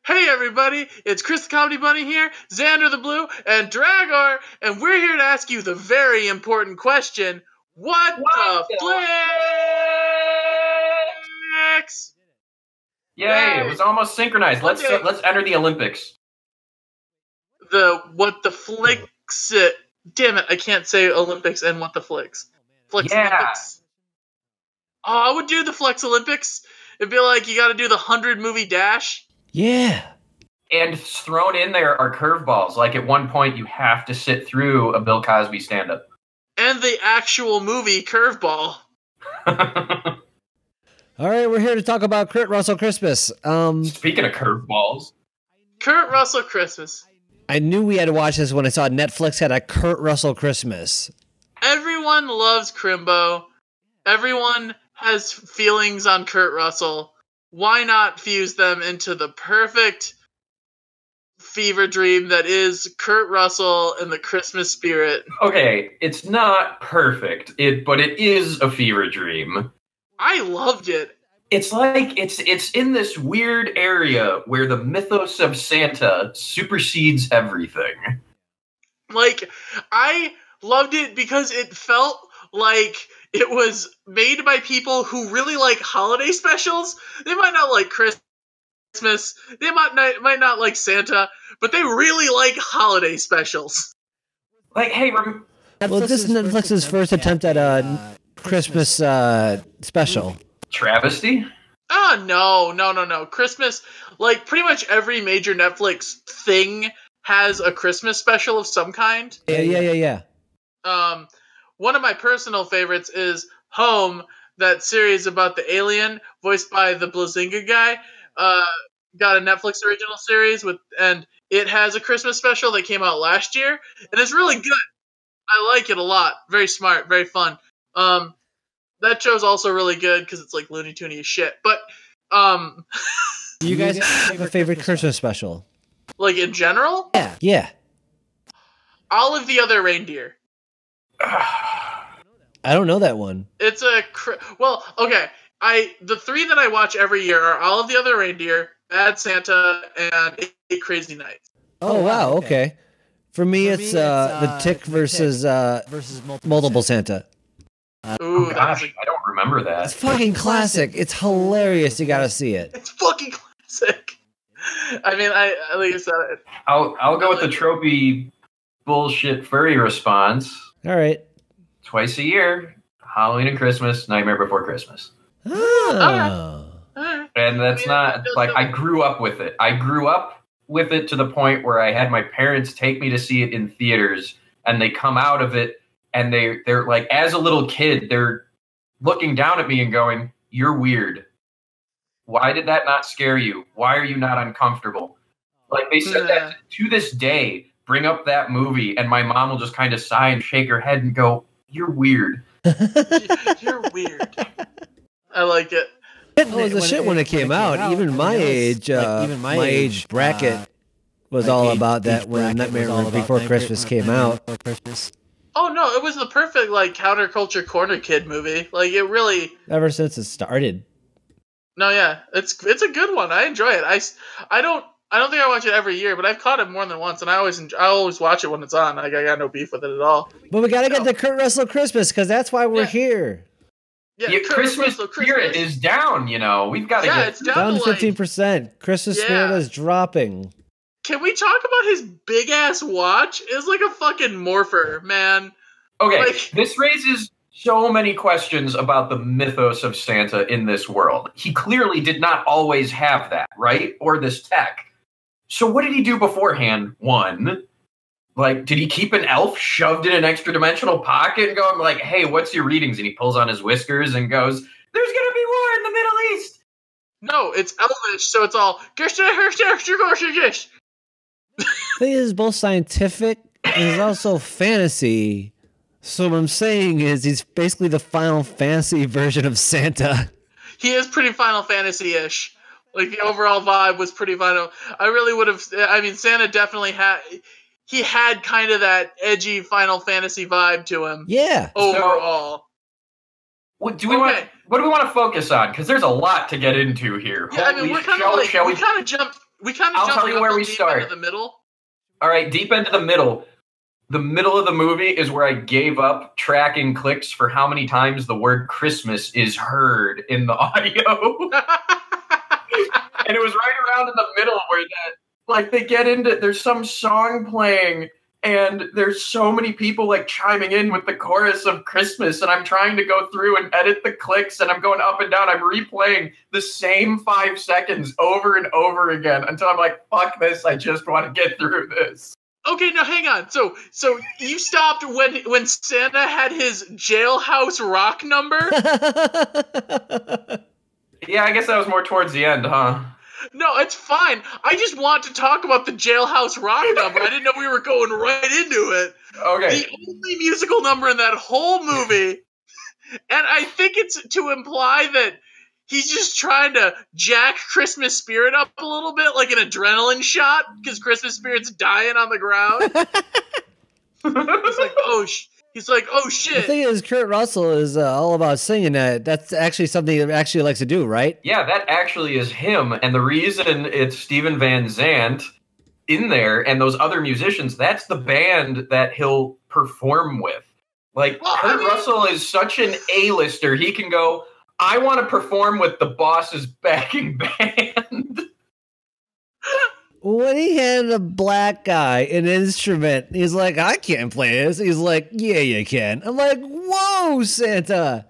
Hey everybody, it's Chris the Comedy Bunny here, Xander the Blue, and Dragor, and we're here to ask you the very important question, what the Flix? Yay, it was almost synchronized. Let's enter the Olympics. What the Flix? Damn it, I can't say Olympics and what the Flix. Flix Olympics. Oh, I would do the Flex Olympics. It'd be like you gotta do the 100-movie dash. Yeah. And thrown in there are curveballs. Like at one point you have to sit through a Bill Cosby stand-up. And the actual movie Curveball. All right, we're here to talk about Kurt Russell Christmas. Speaking of curveballs. Kurt Russell Christmas. I knew we had to watch this when I saw Netflix had a Kurt Russell Christmas. Everyone loves Crimbo. Everyone has feelings on Kurt Russell. Why not fuse them into the perfect fever dream that is Kurt Russell and the Christmas spirit? Okay, it's not perfect, but it is a fever dream. I loved it. It's like it's in this weird area where the mythos of Santa supersedes everything. Like, I loved it because it felt like it was made by people who really like holiday specials. They might not like Christmas. They might not like Santa, but they really like holiday specials. Like, hey, well, this is Netflix's first attempt at a Christmas special. Travesty? Oh, no. Christmas, like, pretty much every major Netflix thing has a Christmas special of some kind. Yeah. One of my personal favorites is Home, that series about the alien, voiced by the Blazinga guy. Got a Netflix original series, and it has a Christmas special that came out last year, and it's really good. I like it a lot. Very smart, very fun. That show's also really good because it's like Looney Tunes as shit. But, you guys have a favorite Christmas special? Like in general? Yeah. Olive the Other Reindeer. I don't know that one. It's well, okay. The three that I watch every year are Olive the Other Reindeer, Bad Santa, and Eight Crazy Nights. Oh wow, okay. For me, it's the Tick versus Multiple Santa. Ooh, oh gosh, I don't remember that. It's fucking classic. It's hilarious. You gotta see it. It's fucking classic. I mean, like I said, I'll go with the tropey bullshit furry response. All right. Twice a year, Halloween and Christmas, Nightmare Before Christmas. Oh. And that's I grew up with it. I grew up with it to the point where I had my parents take me to see it in theaters, and they come out of it, and they're like, as a little kid, they're looking down at me and going, "You're weird. Why did that not scare you? Why are you not uncomfortable?" Like, they said that to this day, bring up that movie, and my mom will just kind of sigh and shake her head and go, "You're weird." You're weird. I like it. It was the shit when it came out. Even my age, my age bracket was all about that when Nightmare Before Christmas came out. Oh no, it was the perfect like counterculture corner kid movie. Like, it really. Ever since it started. No, yeah, it's a good one. I enjoy it. I don't think I watch it every year, but I've caught it more than once, and I always watch it when it's on. Like, I got no beef with it at all. But we gotta get the Kurt Russell Christmas, because that's why we're here. Yeah, Christmas spirit is down. We've got to get it's down to 15%. Christmas spirit is dropping. Can we talk about his big ass watch? It's like a fucking morpher, man. Okay, this raises so many questions about the mythos of Santa in this world. He clearly did not always have that, right? Or this tech. So what did he do beforehand? One, like, did he keep an elf shoved in an extra dimensional pocket and going like, "Hey, what's your readings?" And he pulls on his whiskers and goes, "There's gonna be war in the Middle East." No, it's Elvish, so it's all. I think it's both scientific and it's also fantasy. So what I'm saying is he's basically the Final Fantasy version of Santa. He is pretty Final Fantasy-ish. Like, the overall vibe was pretty Final. I really would have. I mean, Santa definitely had. He had kind of that edgy Final Fantasy vibe to him. Yeah. Overall. What do we want to focus on? Because there's a lot to get into here. Yeah, I mean, we kind of We kind of I'll tell you where we start. Into the middle. All right, deep into the middle. The middle of the movie is where I gave up tracking clicks for how many times the word Christmas is heard in the audio. And it was right around in the middle where that, like, they get into, there's some song playing, and there's so many people, like, chiming in with the chorus of Christmas, and I'm trying to go through and edit the clicks, and I'm going up and down. I'm replaying the same 5 seconds over and over again until I'm like, fuck this, I just want to get through this. Okay, now hang on. So you stopped when Santa had his Jailhouse Rock number? Yeah, I guess that was more towards the end, huh? No, it's fine. I just want to talk about the Jailhouse Rock number. I didn't know we were going right into it. Okay. The only musical number in that whole movie. And I think it's to imply that he's just trying to jack Christmas spirit up a little bit, like an adrenaline shot, because Christmas spirit's dying on the ground. He's like, oh shit. The thing is, Kurt Russell is all about singing. That's actually something he actually likes to do, right? Yeah, that actually is him. And the reason it's Steven Van Zandt in there and those other musicians, that's the band that he'll perform with. Like, Kurt Russell is such an A-lister. He can go, I want to perform with the boss's backing band. When he handed a black guy an instrument, he's like, I can't play this. He's like, yeah, you can. I'm like, whoa, Santa.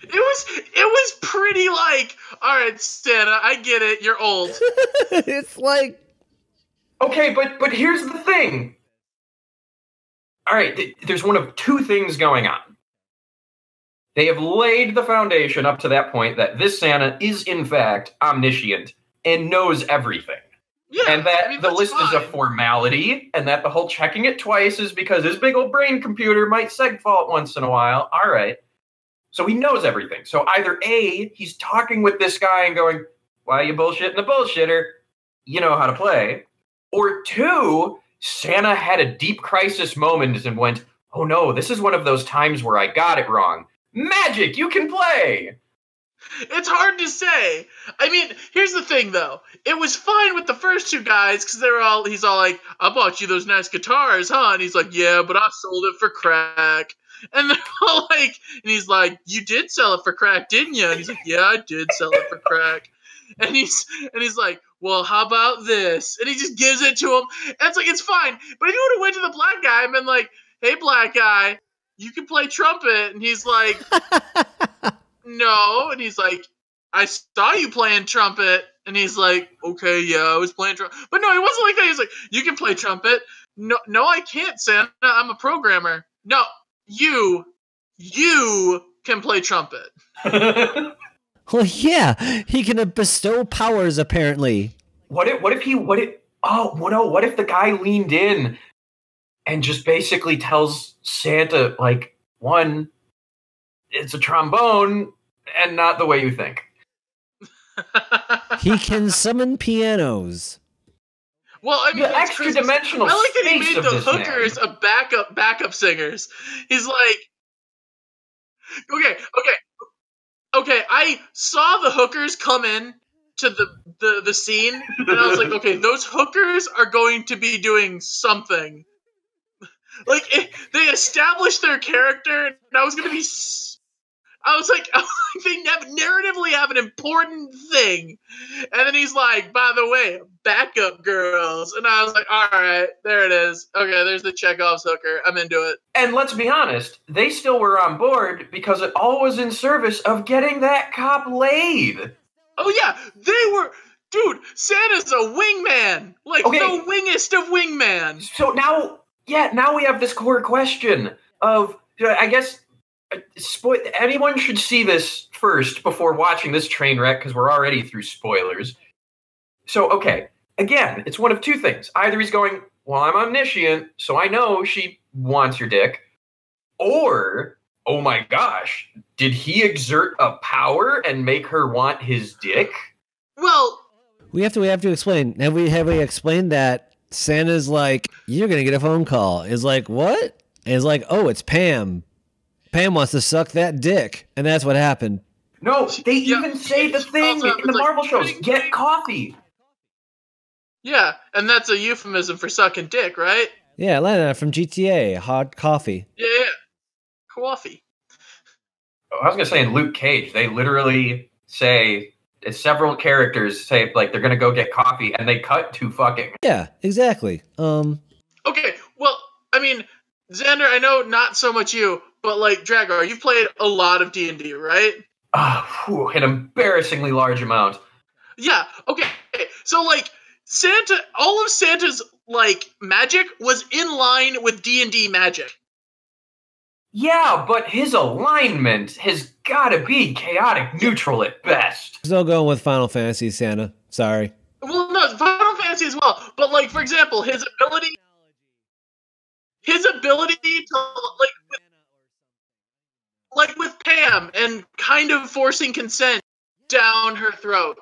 It was pretty like, all right, Santa, I get it. You're old. It's like... Okay, but here's the thing. All right, there's one of two things going on. They have laid the foundation up to that point that this Santa is, in fact, omniscient and knows everything. Yeah, and that the list is a formality, and that the whole checking it twice is because his big old brain computer might segfault once in a while. All right. So he knows everything. So either A, he's talking with this guy and going, why are you bullshitting the bullshitter? You know how to play. Or two, Santa had a deep crisis moment and went, oh no, this is one of those times where I got it wrong. Magic, you can play! It's hard to say. I mean, here's the thing, though. It was fine with the first two guys, because he's all like, I bought you those nice guitars, huh? And he's like, yeah, but I sold it for crack. And they're all like, and he's like, you did sell it for crack, didn't you? And he's like, yeah, I did sell it for crack. And he's like, well, how about this? And he just gives it to him. And it's like, it's fine. But if you would have went to the black guy and been like, hey, black guy, you can play trumpet. And he's like, no. And he's like, I saw you playing trumpet. And he's like, okay, yeah, I was playing trumpet. But no, he wasn't like that. He's like, you can play trumpet. No, I can't, Santa. I'm a programmer. No, you can play trumpet. Well, yeah, he can bestow powers, apparently. What if the guy leaned in and just basically tells Santa, like, one, it's a trombone and not the way you think. He can summon pianos. Well, I mean, the extra dimensional. I like that he made the hookers man. a backup singers. He's like, okay. I saw the hookers come in to the scene, and I was like, okay, those hookers are going to be doing something. Like, they established their character, and I was like, they narratively have an important thing. And then he's like, by the way, backup girls. And I was like, all right, there it is. Okay, there's the Chekhov's hooker. I'm into it. And let's be honest, they still were on board because it all was in service of getting that cop laid. Oh, yeah, they were... Dude, Santa's a wingman. Like, the wingest of wingman. So now we have this core question of, I guess... anyone should see this first before watching this train wreck because we're already through spoilers. So, okay, again, it's one of two things. Either he's going, well, I'm omniscient, so I know she wants your dick. Or, oh my gosh, did he exert a power and make her want his dick? Well, we have to explain. Have we explained that Santa's like, you're going to get a phone call? Is like, what? And it's like, oh, it's Pam. Pam wants to suck that dick, and that's what happened. No, they even say the thing in the Marvel shows, get coffee. Yeah, and that's a euphemism for sucking dick, right? Yeah, Lana from GTA, hot coffee. Yeah. Coffee. I was gonna say in Luke Cage, they literally say several characters say like they're gonna go get coffee, and they cut to fucking. Yeah, exactly. Okay, well, I mean, Xander, I know not so much you, but like Dragar, you've played a lot of D&D, right? An embarrassingly large amount. Yeah. Okay. So like Santa, all of Santa's like magic was in line with D&D magic. Yeah, but his alignment has got to be chaotic neutral at best. Still going with Final Fantasy Santa. Sorry. Well, no, Final Fantasy as well. But like, for example, his ability to like with Pam and kind of forcing consent down her throat.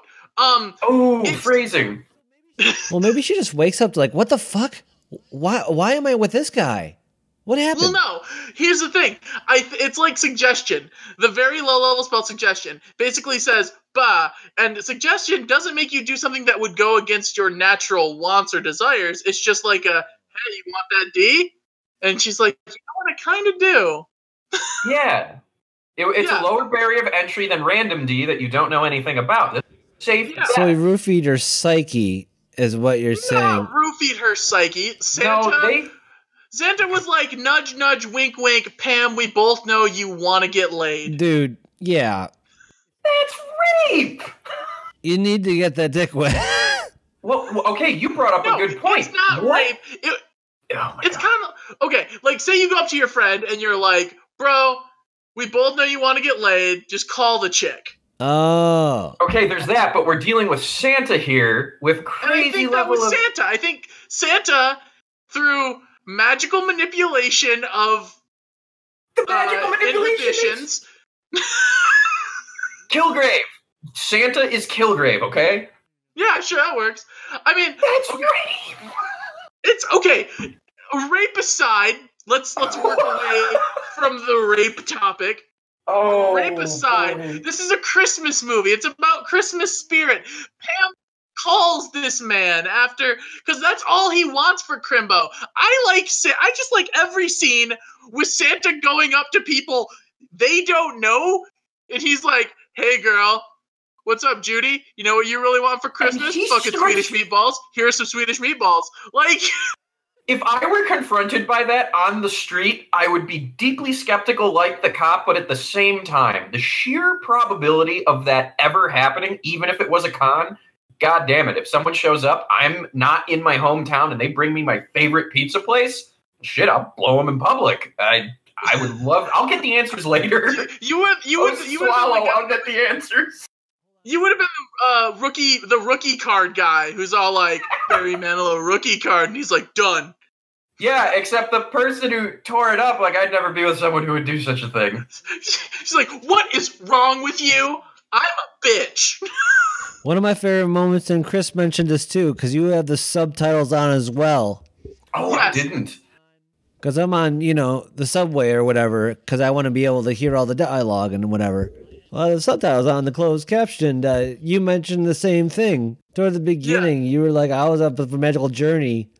Phrasing. Well, maybe she just wakes up to like, what the fuck? Why am I with this guy? What happened? Well, no. Here's the thing. It's like suggestion. The very low-level spell suggestion basically says, bah, and suggestion doesn't make you do something that would go against your natural wants or desires. It's just like a, hey, you want that D? And she's like, you know what I kind of do. Yeah. It's a lower barrier of entry than random D that you don't know anything about. It's safe. Yeah. So he roofied her psyche, is what you're saying. Roofied her psyche. Santa was like, nudge, nudge, wink, wink. Pam, we both know you want to get laid. Dude, yeah. That's rape! You need to get that dick wet. Well, okay, you brought up a good point. It's not rape. It's kind of... Okay, like, say you go up to your friend and you're like, bro, we both know you want to get laid. Just call the chick. Oh. Okay, there's that, but we're dealing with Santa here with crazy level of... Santa. I think Santa, through... magical manipulation of the magical inhibitions. Kilgrave. Santa is Kilgrave, okay? Yeah, sure, that works. I mean, that's rape. It's okay. Rape aside, let's work away from the rape topic. Oh, rape aside, boy. This is a Christmas movie. It's about Christmas spirit. Pam calls this man after, because that's all he wants for Crimbo. I just like every scene with Santa going up to people they don't know, and he's like, hey girl, what's up, Judy? You know what you really want for Christmas? Fucking Swedish meatballs. Here's some Swedish meatballs. Like, if I were confronted by that on the street, I would be deeply skeptical like the cop, but at the same time, the sheer probability of that ever happening, even if it was a con, God damn it, if someone shows up, I'm not in my hometown, and they bring me my favorite pizza place, shit, I'll blow them in public. I would love... I'll get the answers later. I'll get the answers. You would have been the rookie card guy who's all like, Barry Manilow rookie card, and he's like, done. Yeah, except the person who tore it up, like, I'd never be with someone who would do such a thing. She's like, what is wrong with you? I'm a bitch. One of my favorite moments, and Chris mentioned this too, because you have the subtitles on as well. Oh, yes. I didn't. Because I'm on, the subway or whatever, because I want to be able to hear all the dialogue and whatever. Well, the subtitles on the closed caption, you mentioned the same thing. Toward the beginning, you were like, I was up for Magical Journey.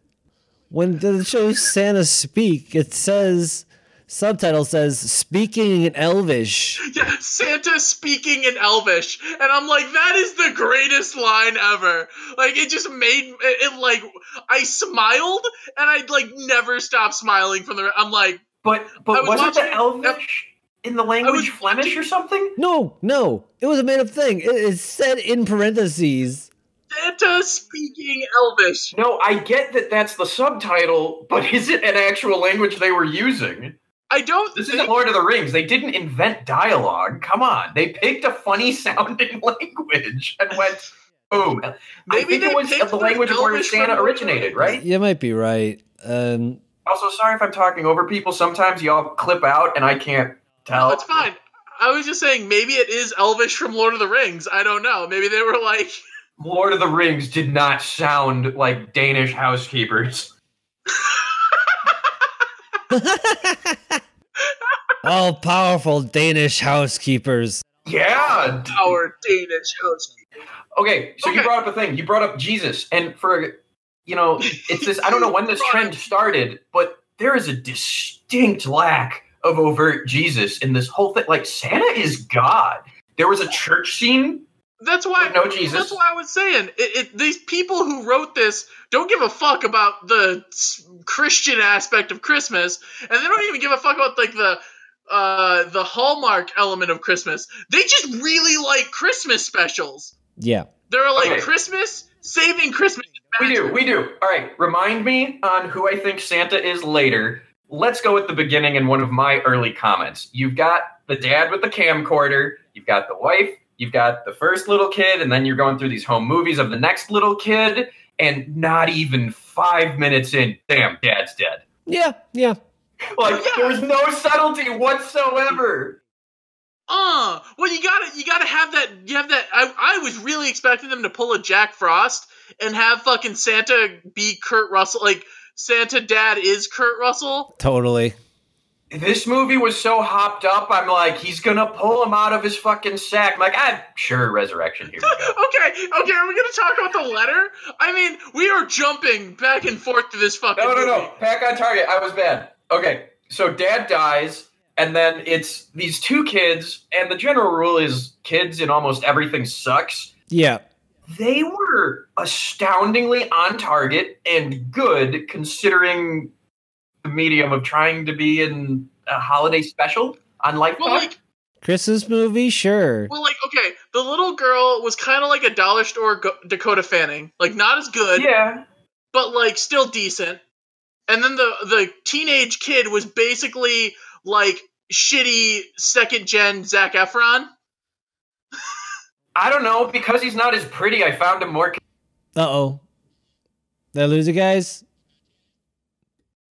When the show Santa Speak, it says... Subtitle says, speaking in Elvish. Yeah, Santa speaking in Elvish. And I'm like, that is the greatest line ever. Like, it just made it like, I smiled, and I'd like never stop smiling from the... I'm like... But wasn't the Elvish in the language Flemish or something? No. It was a made-up thing. It said in parentheses. Santa speaking Elvish. No, I get that that's the subtitle, but is it an actual language they were using? This isn't Lord of the Rings. They didn't invent dialogue. Come on. They picked a funny sounding language and went, boom. I think it was the language where Santa originated, right? You might be right. Also, sorry if I'm talking over people. Sometimes y'all clip out and I can't tell. No, it's fine. I was just saying maybe it is Elvish from Lord of the Rings. I don't know. Maybe they were like... Lord of the Rings did not sound like Danish housekeepers. All powerful Danish housekeepers. Yeah, our Danish housekeepers. Okay, so you brought up a thing. You brought up Jesus, and for it's this. I don't know when this trend started, but there is a distinct lack of overt Jesus in this whole thing. Like, Santa is God. There was a church scene. That's why. No Jesus. That's why I was saying these people who wrote this don't give a fuck about the Christian aspect of Christmas, and they don't even give a fuck about like the Hallmark element of Christmas. They just really like Christmas specials. Yeah, they're like Christmas, saving Christmas. We do. All right, remind me on who I think Santa is later. Let's go with the beginning and one of my early comments. You've got the dad with the camcorder. You've got the wife. You've got the first little kid, and then you're going through these home movies of the next little kid, and not even 5 minutes in, damn, dad's dead. Yeah. There was no subtlety whatsoever. Well, you gotta have that. You have that. I was really expecting them to pull a Jack Frost and have fucking Santa be Kurt Russell. Like, Santa dad is Kurt Russell. Totally. This movie was so hopped up, I'm like, he's gonna pull him out of his fucking sack. I'm like, I'm sure resurrection, here we go. Okay, are we gonna talk about the letter? I mean, we are jumping back and forth to this fucking movie. No. Back on target. I was bad. Okay, so dad dies, and then it's these two kids, and the general rule is kids in almost everything sucks. Yeah. They were astoundingly on target and good, considering the medium of trying to be in a holiday special on Lifetime. Christmas movie, sure. Well, okay, the little girl was kind of like a dollar store Dakota Fanning. Like, not as good. Yeah. But, like, still decent. And then the teenage kid was basically, like, shitty second-gen Zac Efron. I don't know. Because he's not as pretty, I found him more... Uh-oh. Did I lose you guys?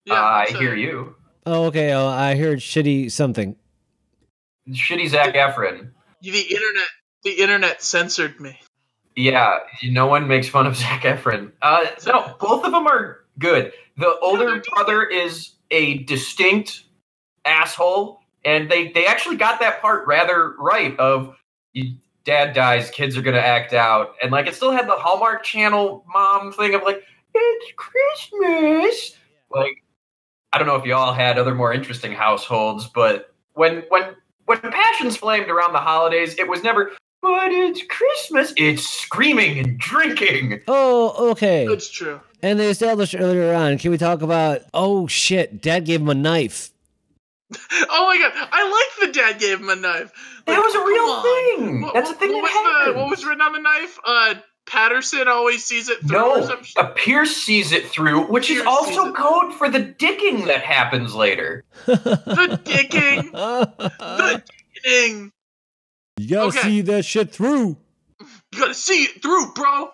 Yeah, I hear you. Oh, okay. Oh, I heard shitty something. Shitty Zac Efron. The internet censored me. Yeah, no one makes fun of Zac Efron. No, both of them are good. The older brother is a distinct asshole, and they actually got that part rather right of dad dies, kids are going to act out. And, like, it still had the Hallmark Channel mom thing of, like, it's Christmas. Like, I don't know if you all had other more interesting households, but when passions flamed around the holidays, it was never, but it's Christmas. It's screaming and drinking. Oh, okay. That's true. And they established earlier on, can we talk about, oh shit, dad gave him a knife. Oh my god, I like the dad gave him a knife. That was a real thing. That's a thing that happened. What was written on the knife? Patterson always sees it through. No, Pierce sees it through, which is also code for the dicking that happens later. The dicking. The dicking. You gotta see that shit through. You gotta see it through, bro.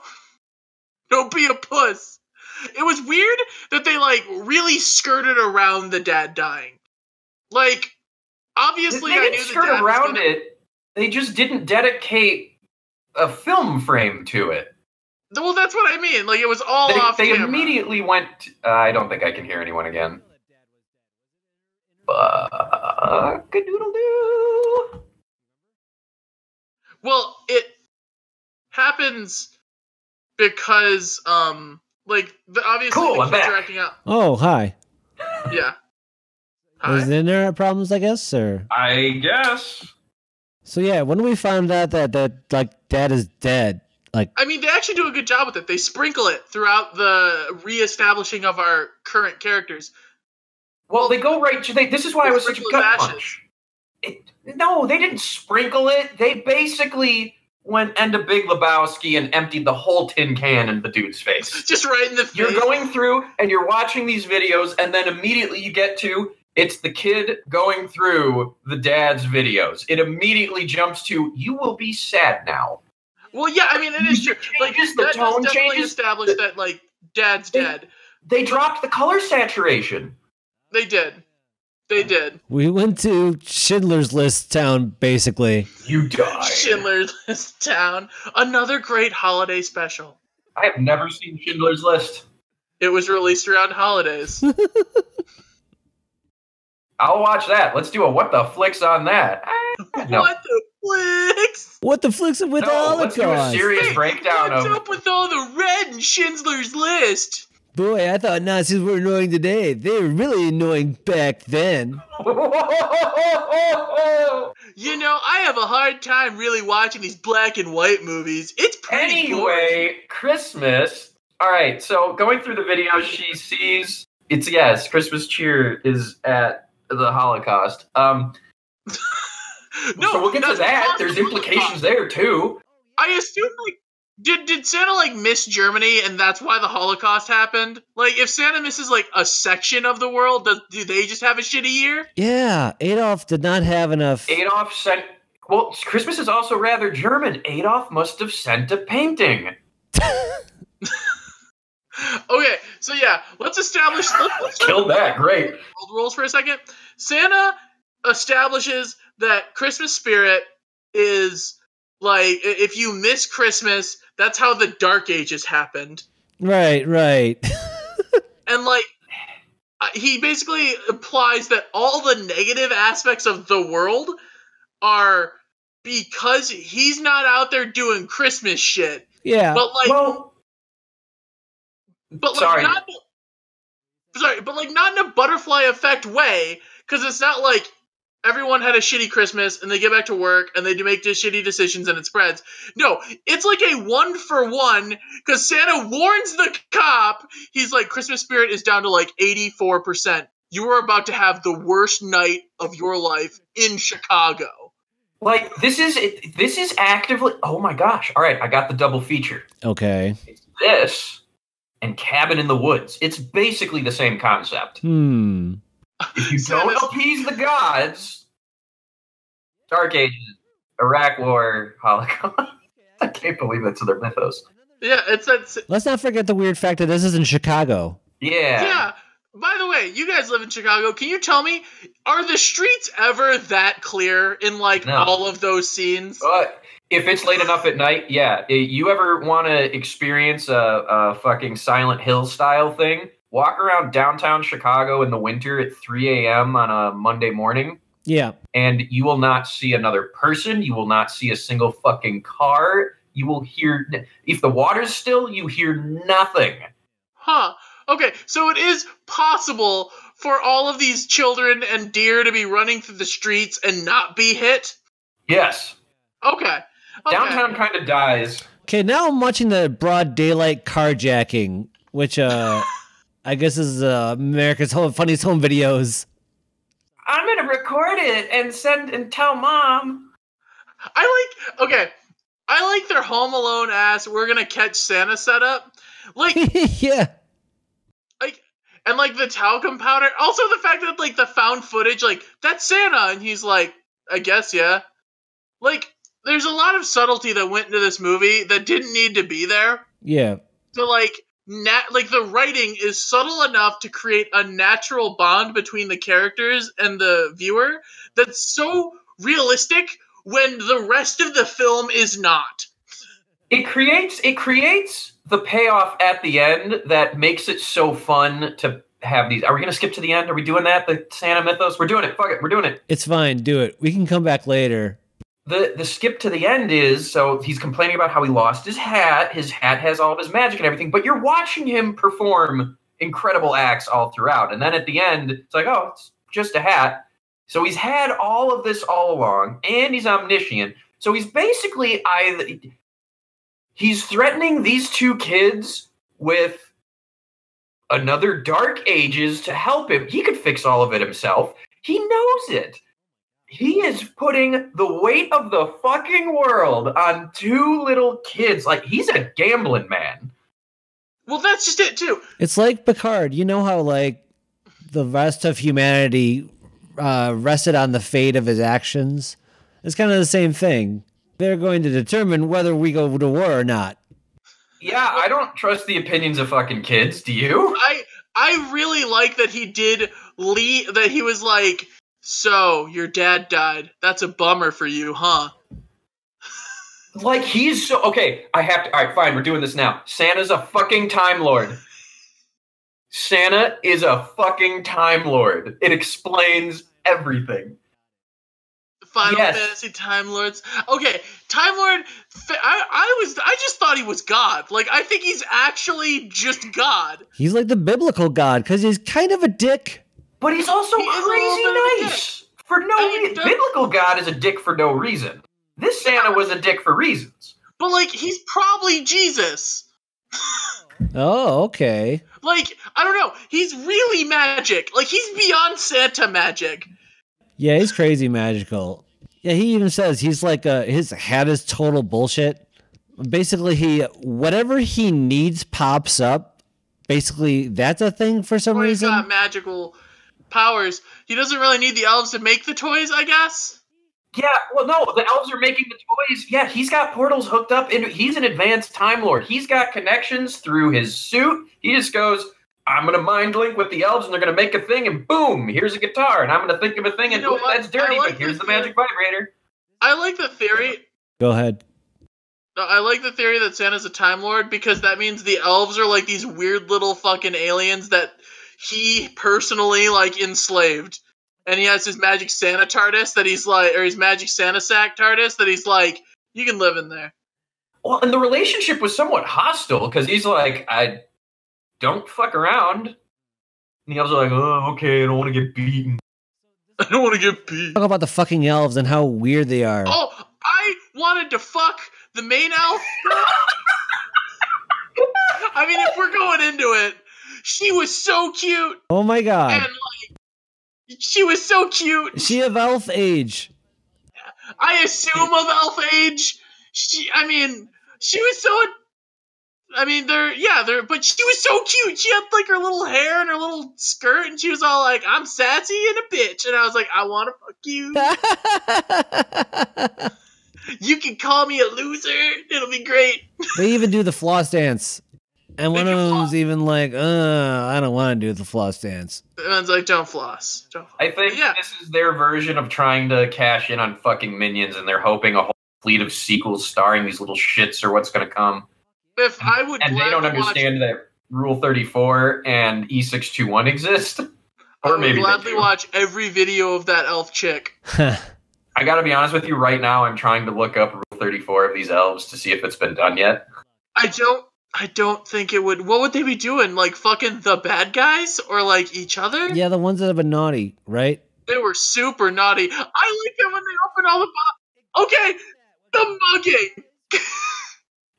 Don't be a puss. It was weird that they, like, really skirted around the dad dying. Like, obviously, they didn't skirt around it. They just didn't dedicate a film frame to it. Well, that's what I mean. Like, it was all off They camera. immediately went... I don't think I can hear anyone again. Good-doodle-doo. Well, it happens because, obviously cool, the I'm kids back. are acting out. Oh, hi. Yeah. Hi. Is the internet problems, I guess, or? I guess. So yeah, when we found out that like dad is dead, like, I mean, they actually do a good job with it. They sprinkle it throughout the reestablishing of our current characters. Well, they go right to... This is why I was such a gut punch. No, they didn't sprinkle it. They basically went into Big Lebowski and emptied the whole tin can in the dude's face. Just right in the face. You're going through and you're watching these videos, and then immediately you get to... It's the kid going through the dad's videos. It immediately jumps to, you will be sad now. Well, yeah, I mean, it is true. Like, the tone definitely changes. Established that, like, dad's dead. They dropped the color saturation. They did. They did. we went to Schindler's List town, basically. You died. Schindler's List town. Another great holiday special. I have never seen Schindler's List. It was released around holidays. I'll watch that. Let's do a what the Flix on that. No. What the Flix. What the Flix with the Let's do a Holocaust? serious breakdown What's of. up with all the red in Schindler's List? Boy, I thought Nazis were annoying today. They were really annoying back then. You know, I have a hard time really watching these black and white movies. It's pretty Anyway, Christmas. All right, so going through the video, she sees Christmas cheer is at the Holocaust. No, so we'll get to that. There's implications there too. I assume, like, did Santa, like, miss Germany and that's why the Holocaust happened? Like, if Santa misses, like, a section of the world, do they just have a shitty year? Yeah, Adolf did not have enough. Adolf sent. Well, Christmas is also rather German. Adolf must have sent a painting. Okay, so yeah, let's establish. Let's Killed that. Great. world rules for a second. Santa establishes that Christmas spirit is, like, if you miss Christmas, that's how the Dark Ages happened. Right. And, like, he basically implies that all the negative aspects of the world are because he's not out there doing Christmas shit. Yeah. But, like, sorry. not in a butterfly effect way, because it's not like everyone had a shitty Christmas and they get back to work and they do make just shitty decisions and it spreads. No, it's like a 1-for-1, because Santa warns the cop. He's like, Christmas spirit is down to like 84%. You are about to have the worst night of your life in Chicago. Like, this is actively. Oh my gosh! All right, I got the double feature. Okay. It's this and Cabin in the Woods. It's basically the same concept. If you don't appease the gods, Dark Ages, Iraq War, Holocaust. I can't believe that's their mythos. Yeah, Let's not forget the weird fact that this is in Chicago. Yeah. By the way, you guys live in Chicago. Can you tell me, are the streets ever that clear in, like, all of those scenes? If it's late enough at night, yeah. You ever want to experience a fucking Silent Hill style thing? Walk around downtown Chicago in the winter at 3 a.m. on a Monday morning. Yeah. And you will not see another person. You will not see a single fucking car. You will hear, if the water's still, you hear nothing. Huh. Okay, so it is possible for all of these children and deer to be running through the streets and not be hit? Yes. Okay. Downtown kind of dies. Okay, now I'm watching the broad daylight carjacking, which I guess is America's funniest home videos. I'm gonna record it and tell Mom. I like their Home Alone ass, we're gonna catch Santa setup. Like, yeah. And, like, the talcum powder. Also, the fact that, like, the found footage, like, that's Santa. And he's like, I guess, yeah. Like, there's a lot of subtlety that went into this movie that didn't need to be there. Yeah. So, like, the writing is subtle enough to create a natural bond between the characters and the viewer that's so realistic when the rest of the film is not. It creates the payoff at the end that makes it so fun to have these. Are we going to skip to the end? Are we doing that? The Santa mythos? We're doing it. Fuck it. We're doing it. It's fine. Do it. We can come back later. The skip to the end is, so he's complaining about how he lost his hat. His hat has all of his magic and everything, but you're watching him perform incredible acts all throughout. And then at the end, it's like, oh, it's just a hat. So he's had all of this all along, and he's omniscient. So he's basically he's threatening these two kids with another Dark Ages to help him. He could fix all of it himself. He knows it. He is putting the weight of the fucking world on two little kids. Like, he's a gambling man. Well, that's just it, too. It's like Picard. You know how, like, the rest of humanity rested on the fate of his actions? It's kind of the same thing. They're going to determine whether we go to war or not. Yeah, I don't trust the opinions of fucking kids. Do you? I really like that he did that he was like, so, your dad died. That's a bummer for you, huh? Like, he's so... Okay, all right, fine, we're doing this now. Santa's a fucking Time Lord. Santa is a fucking Time Lord. It explains everything. Final Fantasy Time Lords. Okay, Time Lord. I just thought he was God. Like, I think he's actually just God. He's like the biblical God because he's kind of a dick, but he's also crazy nice for no reason. Biblical God is a dick for no reason. This Santa was a dick for reasons. But like, he's probably Jesus. Oh, okay. Like, I don't know. He's really magic. Like, he's beyond Santa magic. Yeah, he's crazy magical. Yeah, he even says he's like his hat is total bullshit. Basically, whatever he needs pops up. Basically, that's a thing for some reason. He's got magical powers. He doesn't really need the elves to make the toys, I guess. Yeah, well, no, the elves are making the toys. Yeah, he's got portals hooked up. He's an advanced Time Lord. He's got connections through his suit. He just goes, I'm going to mind link with the elves, and they're going to make a thing, and boom, here's a guitar. And I'm going to think of a thing, and boom, that's dirty, but here's the magic vibrator. I like the theory. Go ahead. I like the theory that Santa's a Time Lord, because that means the elves are like these weird little fucking aliens that he personally, like, enslaved. And he has his magic Santa TARDIS that he's like, or his magic Santa sack TARDIS that he's like, you can live in there. Well, and the relationship was somewhat hostile because he's like, I don't fuck around. And the elves are like, oh, okay, I don't want to get beaten. I don't want to get beat. Talk about the fucking elves and how weird they are. Oh, I wanted to fuck the main elf. I mean, if we're going into it, she was so cute. Oh my god. And she was so cute. Is she of elf age? I assume of elf age. She was so. But she was so cute. She had like her little hair and her little skirt, and she was all like, "I'm sassy and a bitch," and I was like, "I want to fuck you. You can call me a loser. It'll be great." They even do the floss dance. And one of them's even like, I don't want to do the floss dance. And one's like, don't floss. I think this is their version of trying to cash in on fucking Minions, and they're hoping a whole fleet of sequels starring these little shits are what's going to come. And they don't understand that Rule 34 and E621 exist. Or maybe I would gladly watch every video of that elf chick. I got to be honest with you, right now I'm trying to look up Rule 34 of these elves to see if it's been done yet. I don't think it would. What would they be doing? Like fucking the bad guys or like each other? Yeah, the ones that have been naughty, right? They were super naughty. I like it when they open all the okay, the mugging.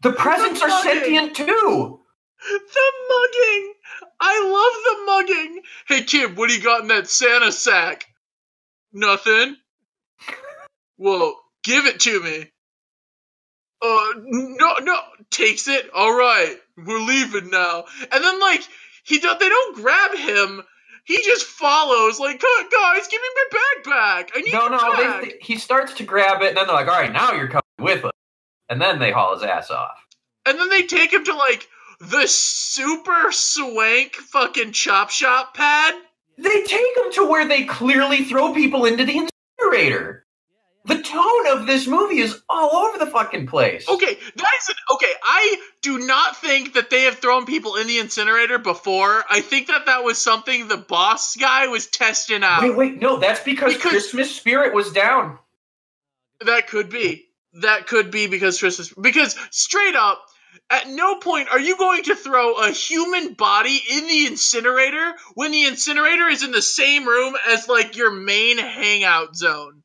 The presents are sentient too. The mugging. I love the mugging. Hey kid, what do you got in that Santa sack? Nothing. Whoa, give it to me. No, takes it. All right, we're leaving now. And then, like, they don't grab him. He just follows, like, guys, give me my bag back. I need my bag. He starts to grab it, and then they're like, all right, now you're coming with us. And then they haul his ass off. And then they take him to, like, the super swank fucking chop shop pad. They take him to where they clearly throw people into the incinerator. The tone of this movie is all over the fucking place. Okay, I do not think that they have thrown people in the incinerator before. I think that was something the boss guy was testing out. Wait, no, that's because Christmas spirit was down. That could be because because straight up, at no point are you going to throw a human body in the incinerator when the incinerator is in the same room as, like, your main hangout zone.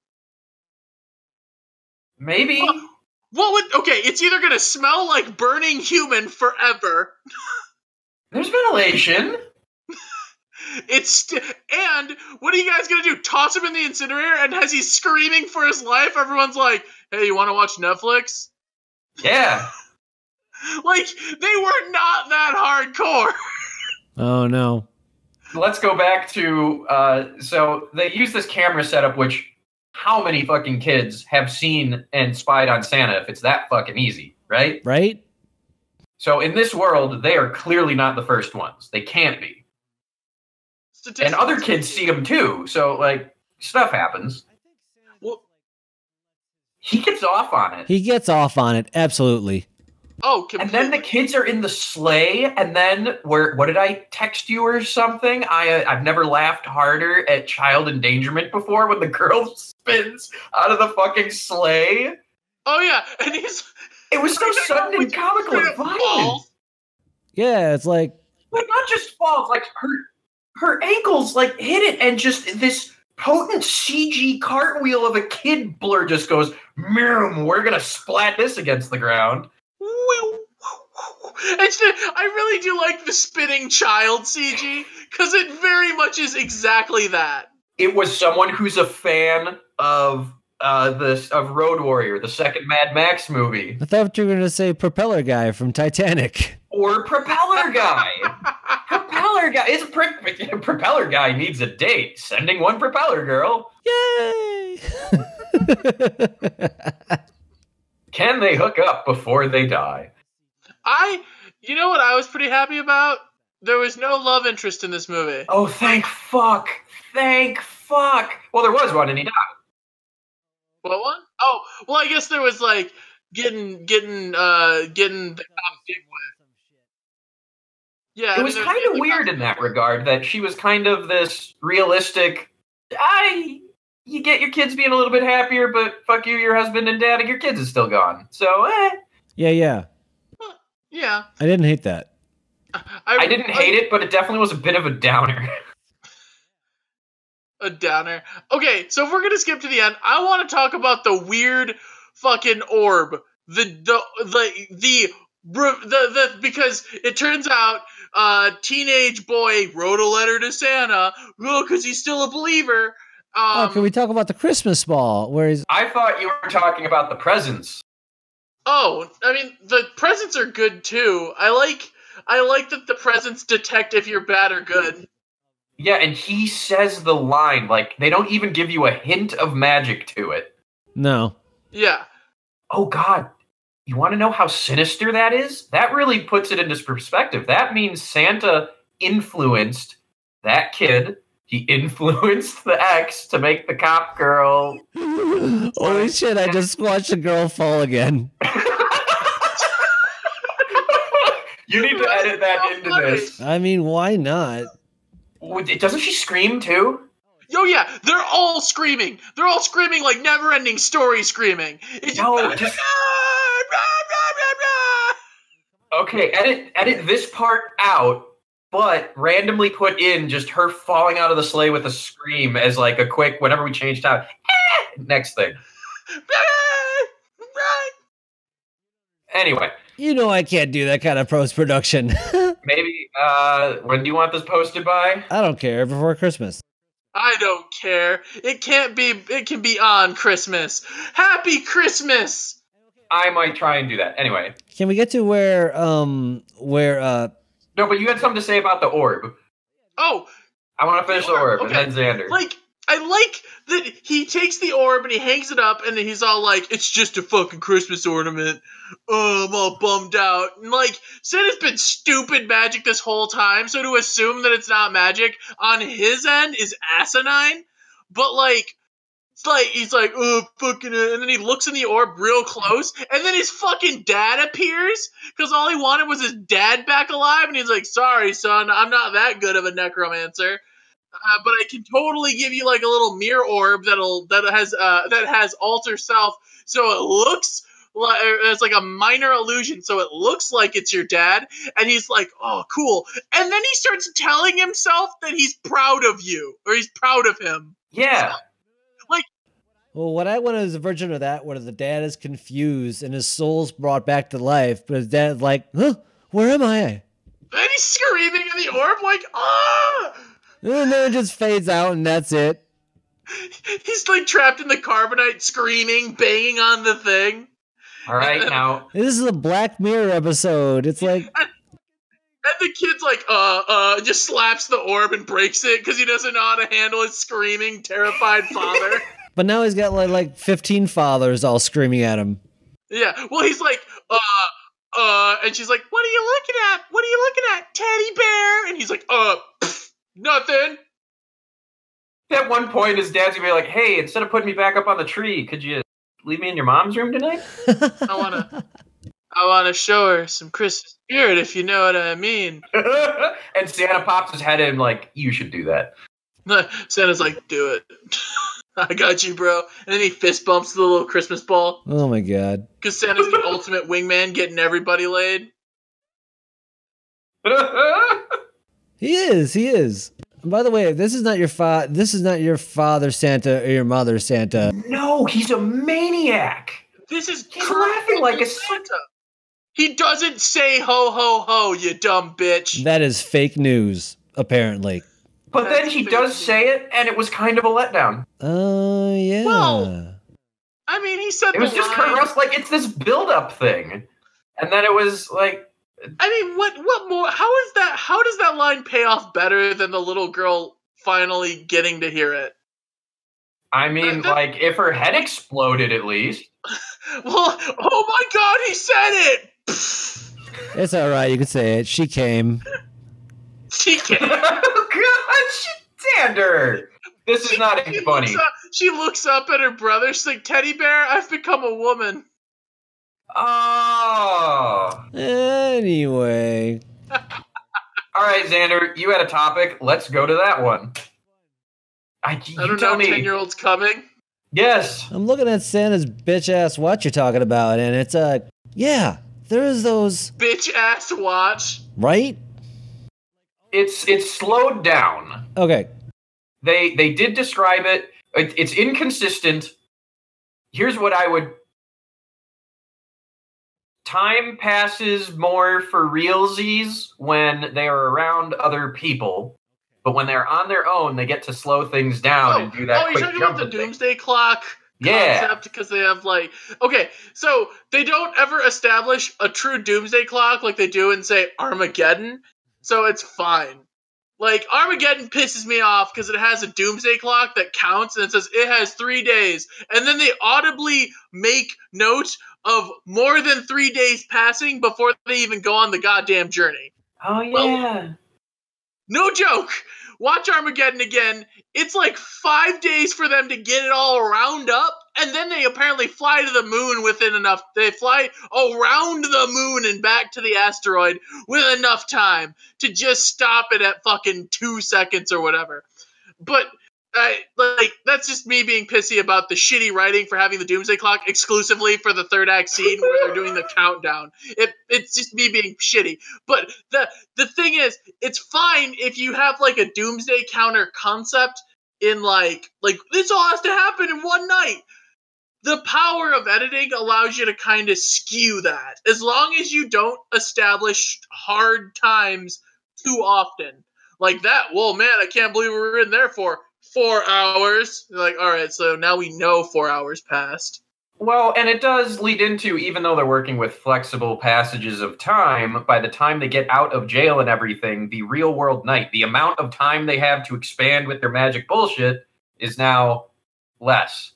Maybe. It's either going to smell like burning human forever. There's ventilation. And what are you guys going to do? Toss him in the incinerator, and as he's screaming for his life, everyone's like, hey, you want to watch Netflix? Yeah. Like, they were not that hardcore. Oh, no. Let's go back to, so they use this camera setup, which how many fucking kids have seen and spied on Santa if it's that fucking easy, right? Right. So in this world, they are clearly not the first ones. They can't be. And other kids see them too. So, like, stuff happens. Well, he gets off on it. Absolutely. Oh, completely. And then the kids are in the sleigh, and then what did I text you or something? I've never laughed harder at child endangerment before when the girl spins out of the fucking sleigh. Oh yeah, and it was so sudden and comical and violent. Yeah, it's like not just falls, like her ankles like hit it, and just this potent CG cartwheel of a kid blur just goes, we're gonna splat this against the ground. I really do like the spinning child CG, because it very much is exactly that. It was someone who's a fan of Road Warrior, the second Mad Max movie. I thought you were going to say Propeller Guy from Titanic. Or Propeller Guy. Propeller Guy. Propeller Guy needs a date. Sending one propeller girl. Yay! Can they hook up before they die? You know what I was pretty happy about? There was no love interest in this movie. Oh, thank fuck. Thank fuck. Well, there was one and he died. What one? Oh, well, I guess there was like getting the cop dick wet. Yeah, it was kind of weird in that regard that she was kind of this realistic. You get your kids being a little bit happier, but fuck you, your husband and dad, and your kids is still gone. So, Yeah. Yeah. I didn't hate that. I didn't hate it, but it definitely was a bit of a downer. A downer. Okay, so if we're gonna skip to the end, I want to talk about the weird fucking orb. Because it turns out teenage boy wrote a letter to Santa, because he's still a believer. Can we talk about the Christmas ball where he's? I thought you were talking about the presents. Oh, I mean, the presents are good too. I like that the presents detect if you're bad or good. Yeah, and he says the line, like, they don't even give you a hint of magic to it. No. Yeah. Oh, God. You want to know how sinister that is? That really puts it into perspective. That means Santa influenced that kid. He influenced the ex to make the cop girl. Holy shit, I just watched a girl fall again. You need to edit that into this. I mean, why not? Doesn't she scream too? Oh yeah, they're all screaming. They're all screaming like never-ending story screaming. Okay, edit this part out, but randomly put in just her falling out of the sleigh with a scream as like a quick, whenever we change time, next thing. Anyway. You know I can't do that kind of post-production. Maybe, when do you want this posted by? I don't care, before Christmas. I don't care. It can be on Christmas. Happy Christmas! I might try and do that. Anyway. Can we get to where No, but you had something to say about the orb. Oh! I want to finish the orb, okay. and then Xander. I like that he takes the orb and he hangs it up and he's all like, it's just a fucking Christmas ornament. Oh, I'm all bummed out. And Santa's been stupid magic this whole time, so to assume that it's not magic on his end is asinine. But he's like, oh, fucking, and then he looks in the orb real close, and then his fucking dad appears, because all he wanted was his dad back alive, and he's like, sorry, son, I'm not that good of a necromancer. But I can totally give you like a little mirror orb that has alter self, so it looks like it's like a minor illusion, so it looks like it's your dad. And he's like, "Oh, cool!" And then he starts telling himself that he's proud of you, or he's proud of him. Yeah. Well, what I wanted is a version of that where the dad is confused and his soul's brought back to life, but his dad's like, "Huh? Where am I?" And he's screaming in the orb like, "Ah!" And then it just fades out, and that's it. He's like trapped in the carbonite, screaming, banging on the thing. All right, now this is a Black Mirror episode. It's like, and the kid's like, just slaps the orb and breaks it because he doesn't know how to handle his screaming, terrified father. But now he's got like 15 fathers all screaming at him. Yeah, well, he's like, and she's like, "What are you looking at? What are you looking at, teddy bear?" And he's like, nothing. at one point his dad's gonna be like, "Hey, instead of putting me back up on the tree, could you leave me in your mom's room tonight?" I wanna show her some Christmas spirit, if you know what I mean. And Santa pops his head in like, "You should do that." Santa's like, "Do it." I got you, bro. And then he fist bumps the little Christmas ball. Oh my god. Because Santa's the ultimate wingman, getting everybody laid. He is. By the way, this is not your father Santa or your mother Santa. No, he's a maniac. This is he's laughing like a Santa. He doesn't say ho ho ho, you dumb bitch. That is fake news, apparently. But then he does say it, and it was kind of a letdown. Yeah. Well, I mean, he said it was just Kurt Russell, like, it's this build-up thing. And then it was like, I mean, what more? How does that line pay off better than the little girl finally getting to hear it? I mean, like, if her head exploded at least. Well, oh my god, he said it! It's alright, you can say it. She came. She came. Oh god, Xander! This is not funny. She looks up at her brother, she's like, Teddy Bear, I've become a woman. Oh. Anyway. Alright, Xander, you had a topic. Let's go to that one. I don't know, 10-year-olds coming? Yes. I'm looking at Santa's bitch-ass watch you're talking about, and it's, yeah, there's those... Bitch-ass watch? Right? It's slowed down. Okay. They did describe it. It's inconsistent. Here's what I would... Time passes more for realsies when they are around other people. But when they're on their own, they get to slow things down and do that quick jump. Oh, you're talking about the Doomsday Clock concept? Because they have, like... Okay, so they don't ever establish a true Doomsday Clock like they do in, say, Armageddon. So it's fine. Like, Armageddon pisses me off because it has a Doomsday Clock that counts and it says it has 3 days. And then they audibly make note of more than 3 days passing before they even go on the goddamn journey. Oh, yeah. Well, no joke. Watch Armageddon again. It's like 5 days for them to get it all round up. And then they apparently fly to the moon within enough. They fly around the moon and back to the asteroid with enough time to just stop it at fucking 2 seconds or whatever. But, like, that's just me being pissy about the shitty writing for having the Doomsday Clock exclusively for the third act scene where they're doing the countdown. It's just me being shitty. But the thing is, it's fine if you have, like, a Doomsday counter concept in, like, this all has to happen in one night. The power of editing allows you to kind of skew that. As long as you don't establish hard times too often. Like that, well, man, I can't believe we were in there for 4 hours. You're like, all right, so now we know 4 hours passed. Well, and it does lead into, even though they're working with flexible passages of time, by the time they get out of jail and everything, the real world night, the amount of time they have to expand with their magic bullshit is now less.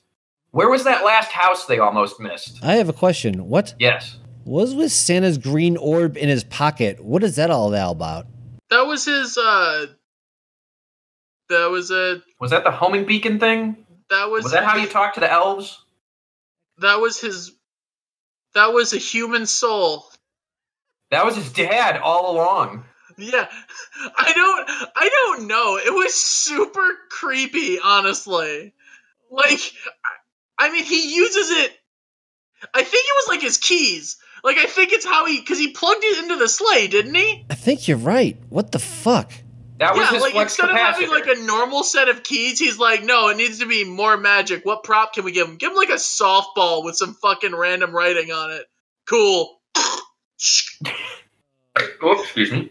Where was that last house they almost missed? I have a question. What? Yes. What was with Santa's green orb in his pocket? What is that all about? That was his, Was that the homing beacon thing? Was that how you talk to the elves? That was a human soul. That was his dad all along. Yeah. I don't know. It was super creepy, honestly. Like, I mean, he uses it. I think it was like his keys. Like, I think it's how because he plugged it into the sleigh, didn't he? I think you're right. What the fuck? That was his like flex instead capacitor. Of having like a normal set of keys, he's like, no, it needs to be more magic. What prop can we give him? Give him like a softball with some fucking random writing on it. Cool. Oh, excuse me.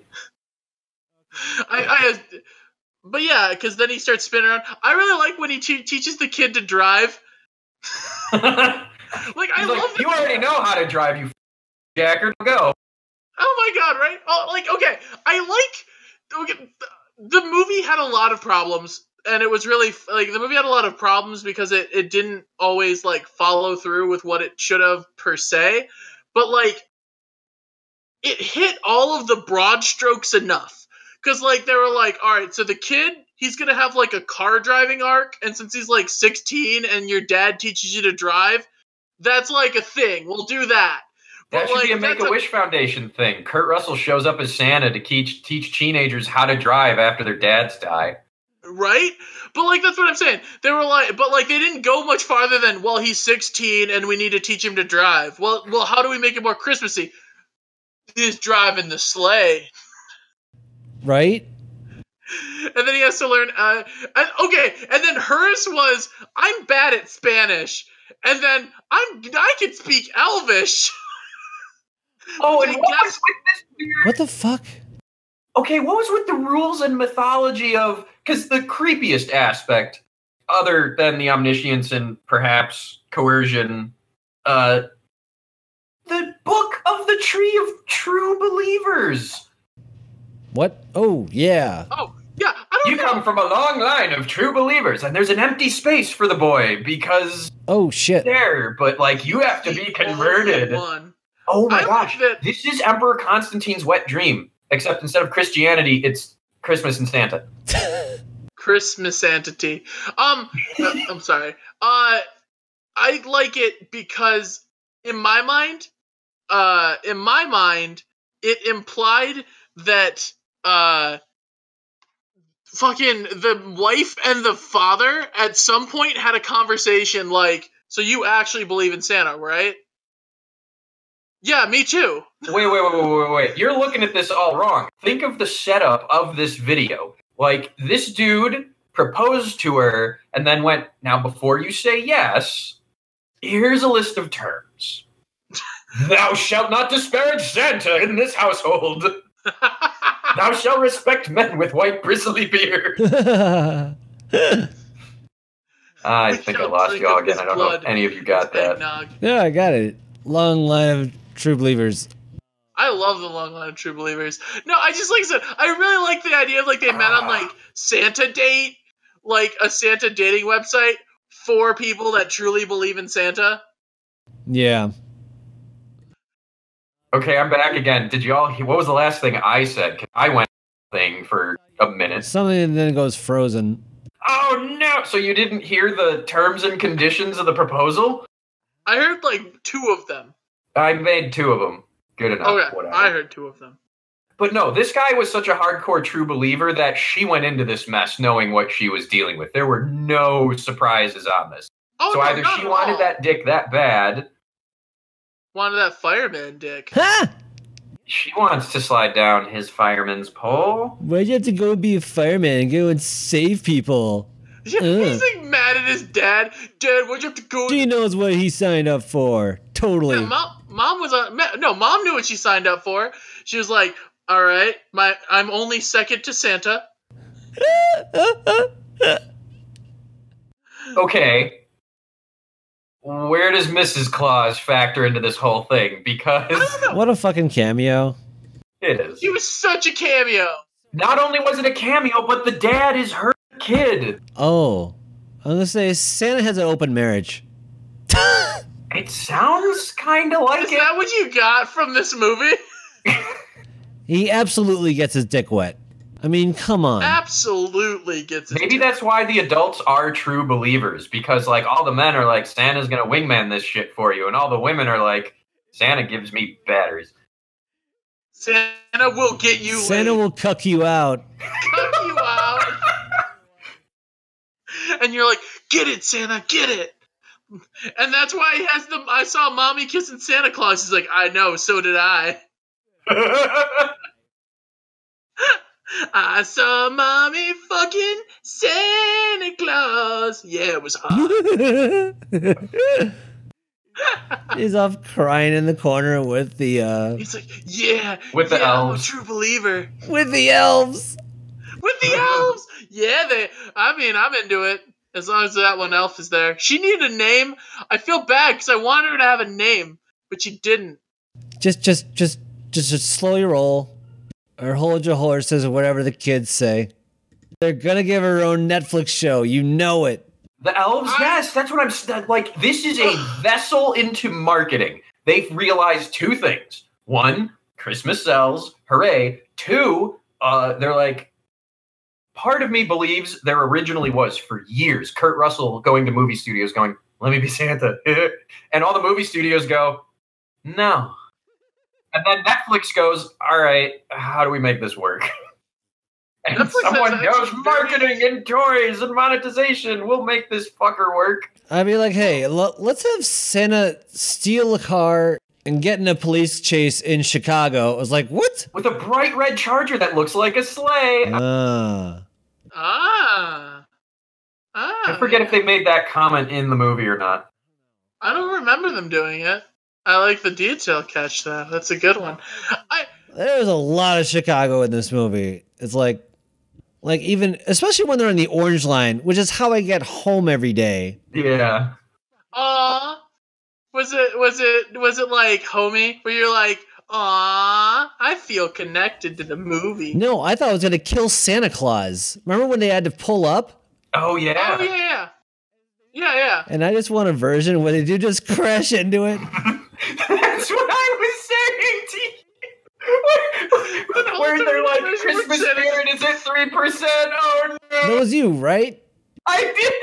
But yeah, because then he starts spinning around. I really like when he teaches the kid to drive. I love you already know how to drive, you jacker. Go. Oh my god, right? Oh, okay. The movie had a lot of problems, and it was really the movie had a lot of problems because it didn't always follow through with what it should have per se, but it hit all of the broad strokes enough because they were like, all right, so the kid, he's gonna have a car driving arc, and since he's 16 and your dad teaches you to drive, that's a thing. We'll do that. That should be a Make-A-Wish Foundation thing. Kurt Russell shows up as Santa to teach teenagers how to drive after their dads die. Right? But, like, that's what I'm saying. They were like, but, like, they didn't go much farther than, well, he's 16 and we need to teach him to drive. Well, how do we make it more Christmassy? He's driving the sleigh. Right? And then he has to learn, and then hers was, I'm bad at Spanish. And then I can speak Elvish. Oh, and what was with this weird... What the fuck? Okay, what was with the rules and mythology of... Because the creepiest aspect, other than the omniscience and perhaps coercion, the Book of the Tree of True Believers. What? Oh, yeah. Oh, yeah, I don't know. You come from a long line of true believers, and there's an empty space for the boy, because... Oh, shit. There, but, like, you have to be converted. Oh my gosh. This is Emperor Constantine's wet dream. Except instead of Christianity, it's Christmas and Santa. Christmas entity. I'm sorry. I like it because in my mind, it implied that fucking the wife and the father at some point had a conversation like, so you actually believe in Santa, right? Yeah, me too. Wait. You're looking at this all wrong. Think of the setup of this video. Like, this dude proposed to her and then went, now before you say yes, here's a list of terms. Thou shalt not disparage Santa in this household. Thou shalt respect men with white bristly beard. I think I lost you all again. I don't know if any of you got that. Yeah, I got it. Long line of true believers. I love the long line of true believers. No, I just, like I said, I really like the idea of, like, they met on, like, Santa Date, like, a Santa dating website for people that truly believe in Santa. Yeah. Okay, I'm back again. Did you all... What was the last thing I said? 'Cause I went thing for a minute. Something and then it goes frozen. Oh, no! So you didn't hear the terms and conditions of the proposal? I heard, like, 2 of them. I made 2 of them. Good enough. Okay, whatever. I heard 2 of them. But no, this guy was such a hardcore true believer that she went into this mess knowing what she was dealing with. There were no surprises on this. Oh, so no, either she wanted that dick that bad... Wanted that fireman dick. Ha! She wants to slide down his fireman's pole. Why'd you have to go be a fireman and go and save people? Yeah, he's like mad at his dad. Dad, why'd you have to go? She knows what he signed up for. Totally. Yeah, mom was mom knew what she signed up for. She was like, all right, I'm only second to Santa. Okay. Where does Mrs. Claus factor into this whole thing? Because... What a fucking cameo. It is. He was such a cameo. Not only was it a cameo, but the dad is her kid. Oh. I'm gonna say Santa has an open marriage. It sounds kind of like it. Is that what you got from this movie? He absolutely gets his dick wet. I mean, come on. Absolutely gets his Maybe that's why the adults are true believers, because, like, all the men are like, Santa's gonna wingman this shit for you, and all the women are like, Santa gives me batteries. Santa will get you Santa will cuck you out. Cuck you out. And you're like, get it, Santa, get it. And that's why he has I saw Mommy kissing Santa Claus. He's like, I know, so did I. I saw Mommy fucking Santa Claus. Yeah, it was hot. He's off crying in the corner with the He's like, yeah. With the elves. I'm a true believer. With the elves. With the elves. Yeah, I'm into it. As long as that one elf is there. She needed a name. I feel bad because I wanted her to have a name, but she didn't. Just slow your roll. Or hold your horses, or whatever the kids say. They're gonna give her own Netflix show. You know it. The elves? Yes, that's what I'm... Like, this is a vessel into marketing. They've realized 2 things. 1, Christmas sells. Hooray. 2, they're like... Part of me believes there originally was, for years, Kurt Russell going to movie studios going, let me be Santa. And all the movie studios go, no. And then Netflix goes, all right, how do we make this work? And Netflix someone has goes, actually marketing and toys and monetization, we'll make this fucker work. I mean, like, hey, let's have Santa steal a car and get in a police chase in Chicago. I was like, what? With a bright red Charger that looks like a sleigh. I forget if they made that comment in the movie or not. I don't remember them doing it. I like the detail catch, though. That's a good one. There's a lot of Chicago in this movie. It's like even, especially when they're on the Orange Line, which is how I get home every day. Yeah. Aw. Was it like Homie, where you're like, aw, I feel connected to the movie? No, I thought I was gonna kill Santa Claus. Remember when they had to pull up? Oh, yeah. Oh, yeah. Yeah. And I just want a version where they do just crash into it. That's what I was saying to you. Where they're like, Christmas spirit is at 3%. Oh, no. That was you, right? I did.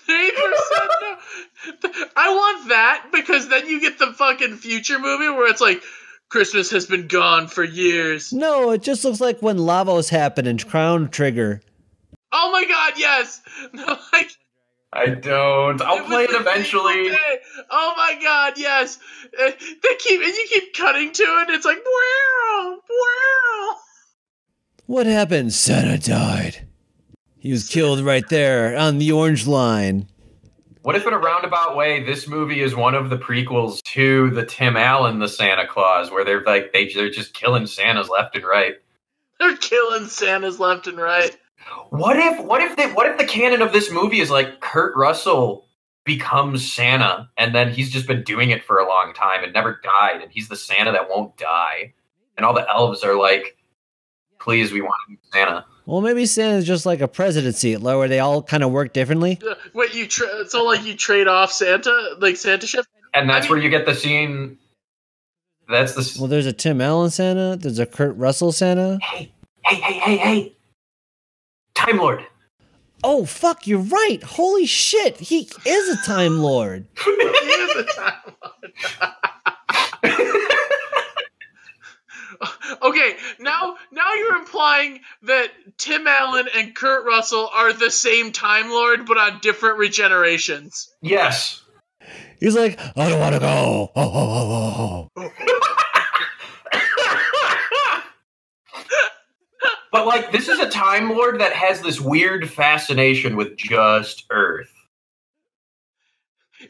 3%? No. I want that, because then you get the fucking future movie where it's like, Christmas has been gone for years. No, it just looks like when Lavos happened in Crown Trigger. Oh my god, yes! No, like, I don't. I'll play it eventually. Oh my god, yes! You keep cutting to it, and it's like, wow, wow. What happened? Santa died. He was killed right there on the Orange Line. What if in a roundabout way, this movie is one of the prequels to the Tim Allen, the Santa Claus, where they're like, they're just killing Santas left and right. They're killing Santas left and right. What if the canon of this movie is like Kurt Russell becomes Santa, and then he's just been doing it for a long time and never died, and he's the Santa that won't die, and all the elves are like, please, we want to be Santa. Well, maybe Santa's just like a presidency, where they all kind of work differently. Wait, you trade off Santa, like Santa ship? And that's where you get the scene. That's the. Well, there's a Tim Allen Santa. There's a Kurt Russell Santa. Hey! Time Lord. Oh, fuck, you're right. Holy shit. He is a Time Lord. He is a Time Lord. Okay, now you're implying that Tim Allen and Kurt Russell are the same Time Lord, but on different regenerations. Yes. He's like, I don't want to go. Oh. But, like, this is a Time Lord that has this weird fascination with just Earth.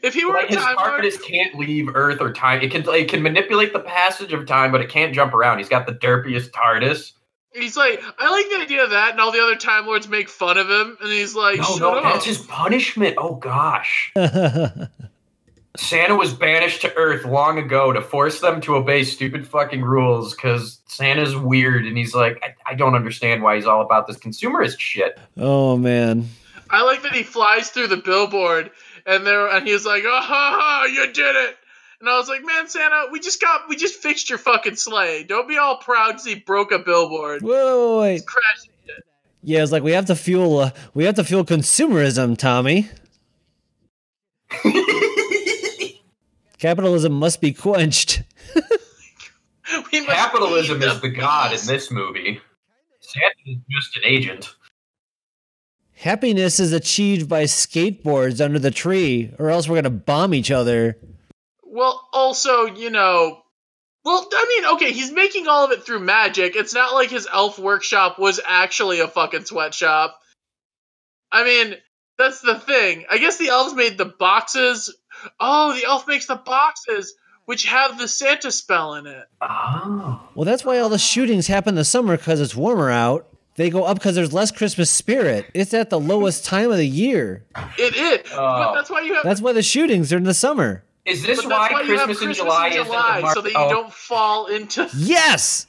If he were like, a Time Lord, his TARDIS can't leave Earth or time. It can manipulate the passage of time, but it can't jump around. He's got the derpiest TARDIS. He's like, I like the idea of that, and all the other Time Lords make fun of him, and he's like, shut up. That's his punishment. Oh, gosh. Santa was banished to Earth long ago to force them to obey stupid fucking rules because Santa's weird, and he's like, I don't understand why he's all about this consumerist shit. Oh, man. I like that he flies through the billboard, and he's like, oh, ha, ha, you did it. And I was like, man, Santa, we just fixed your fucking sleigh. Don't be all proud because he broke a billboard. Whoa, wait. He's crashing it. Yeah, it's like we have to fuel consumerism, Tommy. Capitalism must be quenched. Capitalism is the god in this movie. Santa is just an agent. Happiness is achieved by skateboards under the tree, or else we're going to bomb each other. Well, also, okay, he's making all of it through magic. It's not like his elf workshop was actually a fucking sweatshop. I mean, that's the thing. I guess the elves made the boxes. Oh, the elf makes the boxes, which have the Santa spell in it. Oh. Well, that's why all the shootings happen in the summer, because it's warmer out. They go up because there's less Christmas spirit. It's at the lowest time of the year. It is. But that's why That's why the shootings are in the summer. Is this why Christmas in July is so that you don't fall into... Yes!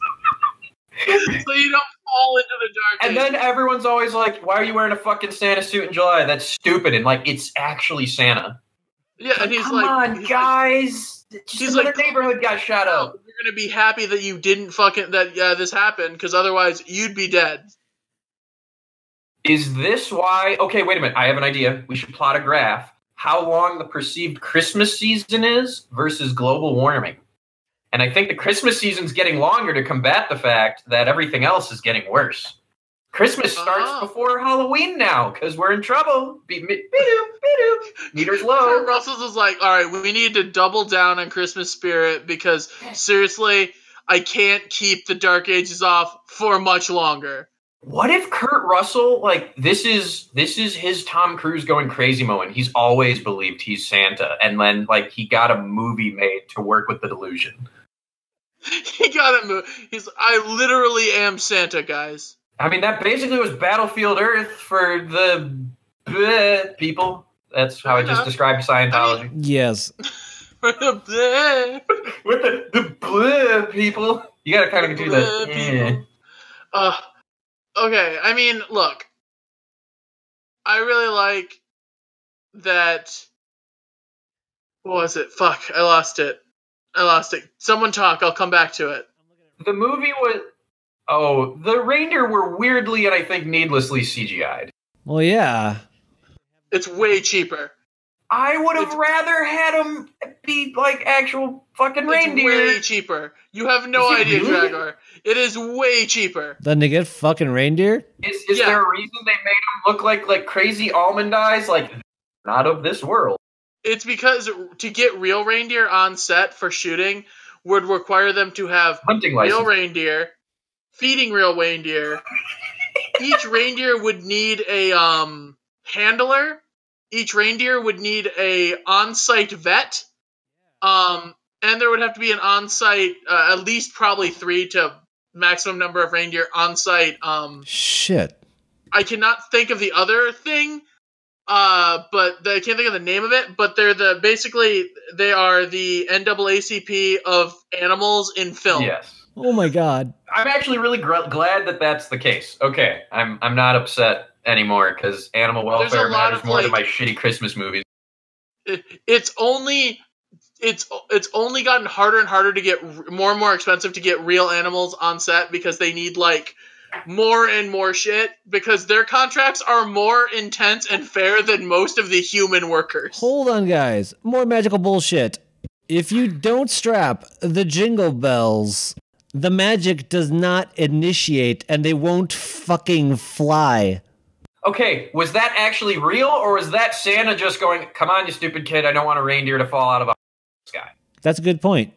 So you don't fall into the dark And then everyone's always like, why are you wearing a fucking Santa suit in July? That's stupid. And, like, it's actually Santa. Yeah, and he's Come like... on, guys! He's like, neighborhood got shot up. You're going to be happy that you didn't this happened, because otherwise you'd be dead. Is this why... Okay, wait a minute. I have an idea. We should plot a graph. How long the perceived Christmas season is versus global warming. And I think the Christmas season's getting longer to combat the fact that everything else is getting worse. Christmas starts before Halloween now because we're in trouble. Meters low. Kurt Russell's is like, all right, we need to double down on Christmas spirit because seriously, I can't keep the Dark Ages off for much longer. What if Kurt Russell, like, this is his Tom Cruise going crazy moment? He's always believed he's Santa, and then like he got a movie made to work with the delusion. He got a movie. I literally am Santa, guys. I mean, that basically was Battlefield Earth for the bleh people. That's how I just described Scientology. I mean, yes. For the bleh. With the bleh people. You gotta kind of do that. Okay, I mean, look. I really like that. What was it? Fuck, I lost it. Someone talk, I'll come back to it. The movie was... Oh, the reindeer were weirdly and I think needlessly CGI'd. Well, yeah. It's way cheaper. I would have rather had them be like actual fucking reindeer. It's way cheaper. You have no idea, really? Dragor. It is way cheaper. Then to get fucking reindeer? Is there a reason they made them look like crazy almond eyes? Like, not of this world. It's because to get real reindeer on set for shooting would require them to have hunting real license. Reindeer, feeding real reindeer. Each reindeer would need a handler. Each reindeer would need a on-site vet. And there would have to be an on-site, at least probably 3 to maximum number of reindeer on-site. Shit. I cannot think of the other thing. But I can't think of the name of it, but they are the NAACP of animals in film. Yes. Oh my god. I'm actually really glad that that's the case. Okay, I'm not upset anymore because animal welfare matters more than my shitty Christmas movies. It's only gotten harder and harder to get more and more expensive to get real animals on set because they need like more and more shit because their contracts are more intense and fair than most of the human workers. Hold on, guys. More magical bullshit. If you don't strap the jingle bells, the magic does not initiate and they won't fucking fly. Okay, was that actually real or was that Santa just going, come on, you stupid kid, I don't want a reindeer to fall out of a sky? That's a good point.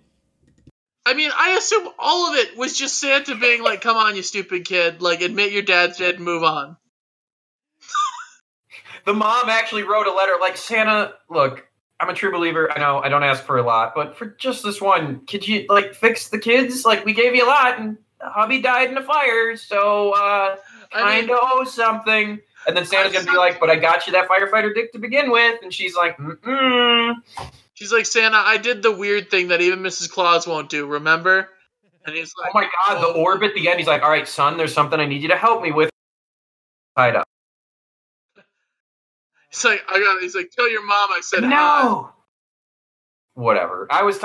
I mean, I assume all of it was just Santa being like, come on, you stupid kid. Like, admit your dad's dead and move on. The mom actually wrote a letter like, Santa, look, I'm a true believer. I know I don't ask for a lot, but for just this one, could you, like, fix the kids? Like, we gave you a lot, and hubby died in a fire, so, kind of owe something. And then Santa's going to be like, but I got you that firefighter dick to begin with. And she's like, She's like, Santa, I did the weird thing that even Mrs. Claus won't do, remember? And he's like, oh my god, the orb at the end. He's like, all right, son, there's something I need you to help me with. Tied up. He's like, tell your mom I said no. Hi. Whatever. I was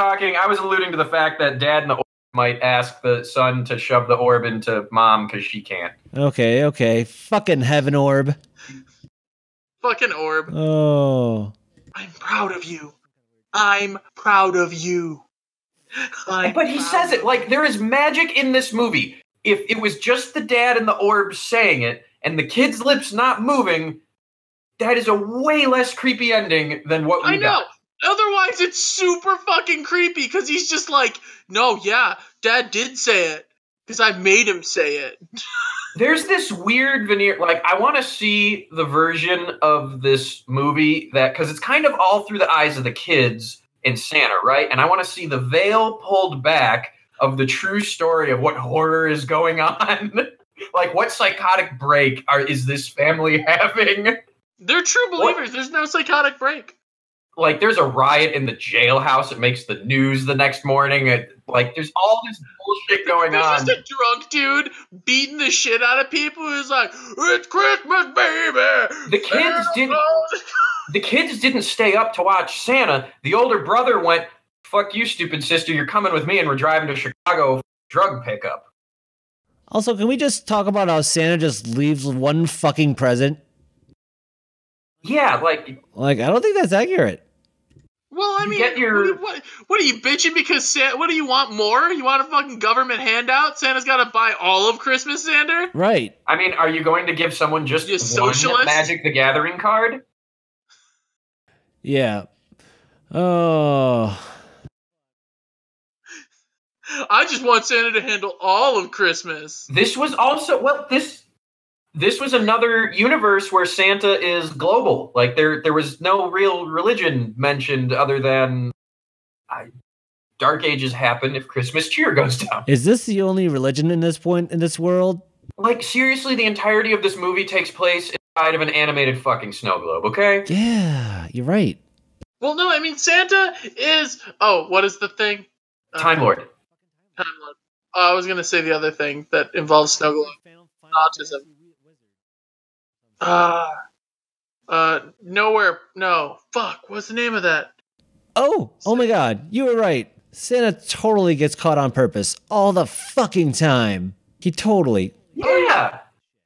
alluding to the fact that dad and the orb might ask the son to shove the orb into mom because she can't. Okay. Fucking heaven orb. Fucking orb. Oh. I'm proud of you. I'm proud of you. But he says it like there is magic in this movie. If it was just the dad and the orb saying it and the kid's lips not moving, that is a way less creepy ending than what we got. Otherwise, it's super fucking creepy because he's just like, no, yeah, dad did say it because I made him say it. There's this weird veneer. Like, I want to see the version of this movie that, because it's kind of all through the eyes of the kids in Santa, right? And I want to see the veil pulled back of the true story of what horror is going on. Like, what psychotic break is this family having? They're true believers. There's no psychotic break. Like, there's a riot in the jailhouse. It makes the news the next morning. There's all this bullshit going on. There's just a drunk dude beating the shit out of people who's like, it's Christmas, baby! The kids didn't stay up to watch Santa. The older brother went, fuck you, stupid sister. You're coming with me, and we're driving to Chicago for drug pickup. Also, can we just talk about how Santa just leaves one fucking present? Yeah, like I don't think that's accurate. Well, I You mean, get your- what are you bitching because what do you want more? You want a fucking government handout? Santa's got to buy all of Christmas, Xander? Right. I mean, are you going to give someone just You one socialist? Magic the Gathering card? Yeah. Oh. I just want Santa to handle all of Christmas. This was also this was another universe where Santa is global. Like there was no real religion mentioned other than Dark Ages happen if Christmas cheer goes down. Is this the only religion in this point in this world? Like seriously, the entirety of this movie takes place inside of an animated fucking snow globe, okay? Yeah, you're right. Well, no, I mean, Santa is... Oh, what is the thing? Time Lord. Time Lord. Oh, I was going to say the other thing that involves snow globe. Autism. Nowhere. No. Fuck. What's the name of that? Oh my God, you were right. Santa totally gets caught on purpose all the fucking time. He totally. Yeah.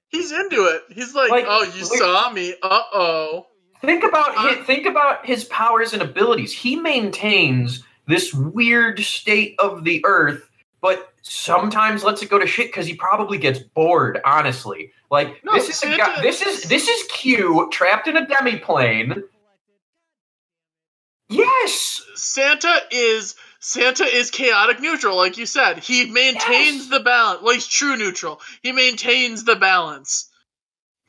He's into it. He's like, oh, you saw me. Uh-oh. Think about his powers and abilities. He maintains this weird state of the earth, but sometimes lets it go to shit because he probably gets bored, honestly. Like, No, this is a guy, this is Q trapped in a demiplane. Yes! Santa is chaotic neutral, like you said. He maintains the balance. Well, he's true neutral. He maintains the balance.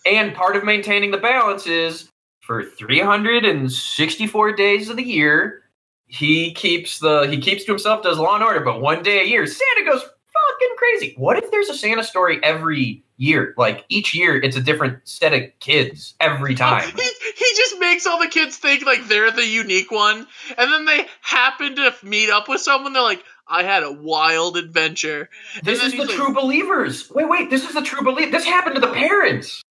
And part of maintaining the balance is for 364 days of the year, he keeps to himself, does Law and Order, but one day a year, Santa goes fucking crazy. What if there's a Santa story every year? Like each year, it's a different set of kids every time. He just makes all the kids think like they're the unique one, and then they happen to meet up with someone. They're like, "I had a wild adventure." This is the true believers. Wait, this is the true belief. This happened to the parents.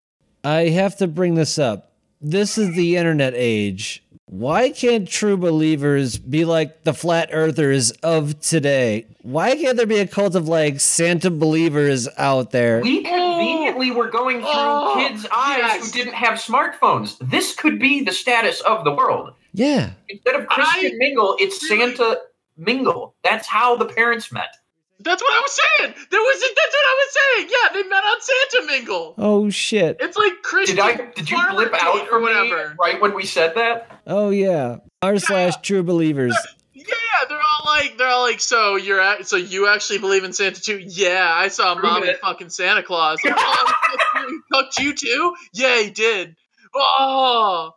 I have to bring this up. This is the internet age. Why can't true believers be like the flat earthers of today? Why can't there be a cult of like Santa believers out there? We conveniently were going through kids' eyes who didn't have smartphones. This could be the status of the world. Yeah. Instead of Christian mingle, it's Santa mingle. That's how the parents met. That's what I was saying. That's what I was saying. Yeah, they met on Santa Mingle. Oh shit. It's like Christian. Did you blip out or whatever? Right when we said that? Oh yeah. r/true believers. Yeah, they're all like, so you actually believe in Santa too? Yeah, I saw Mom and fucking Santa Claus. Like, he cooked you too? Yeah, he did. Oh.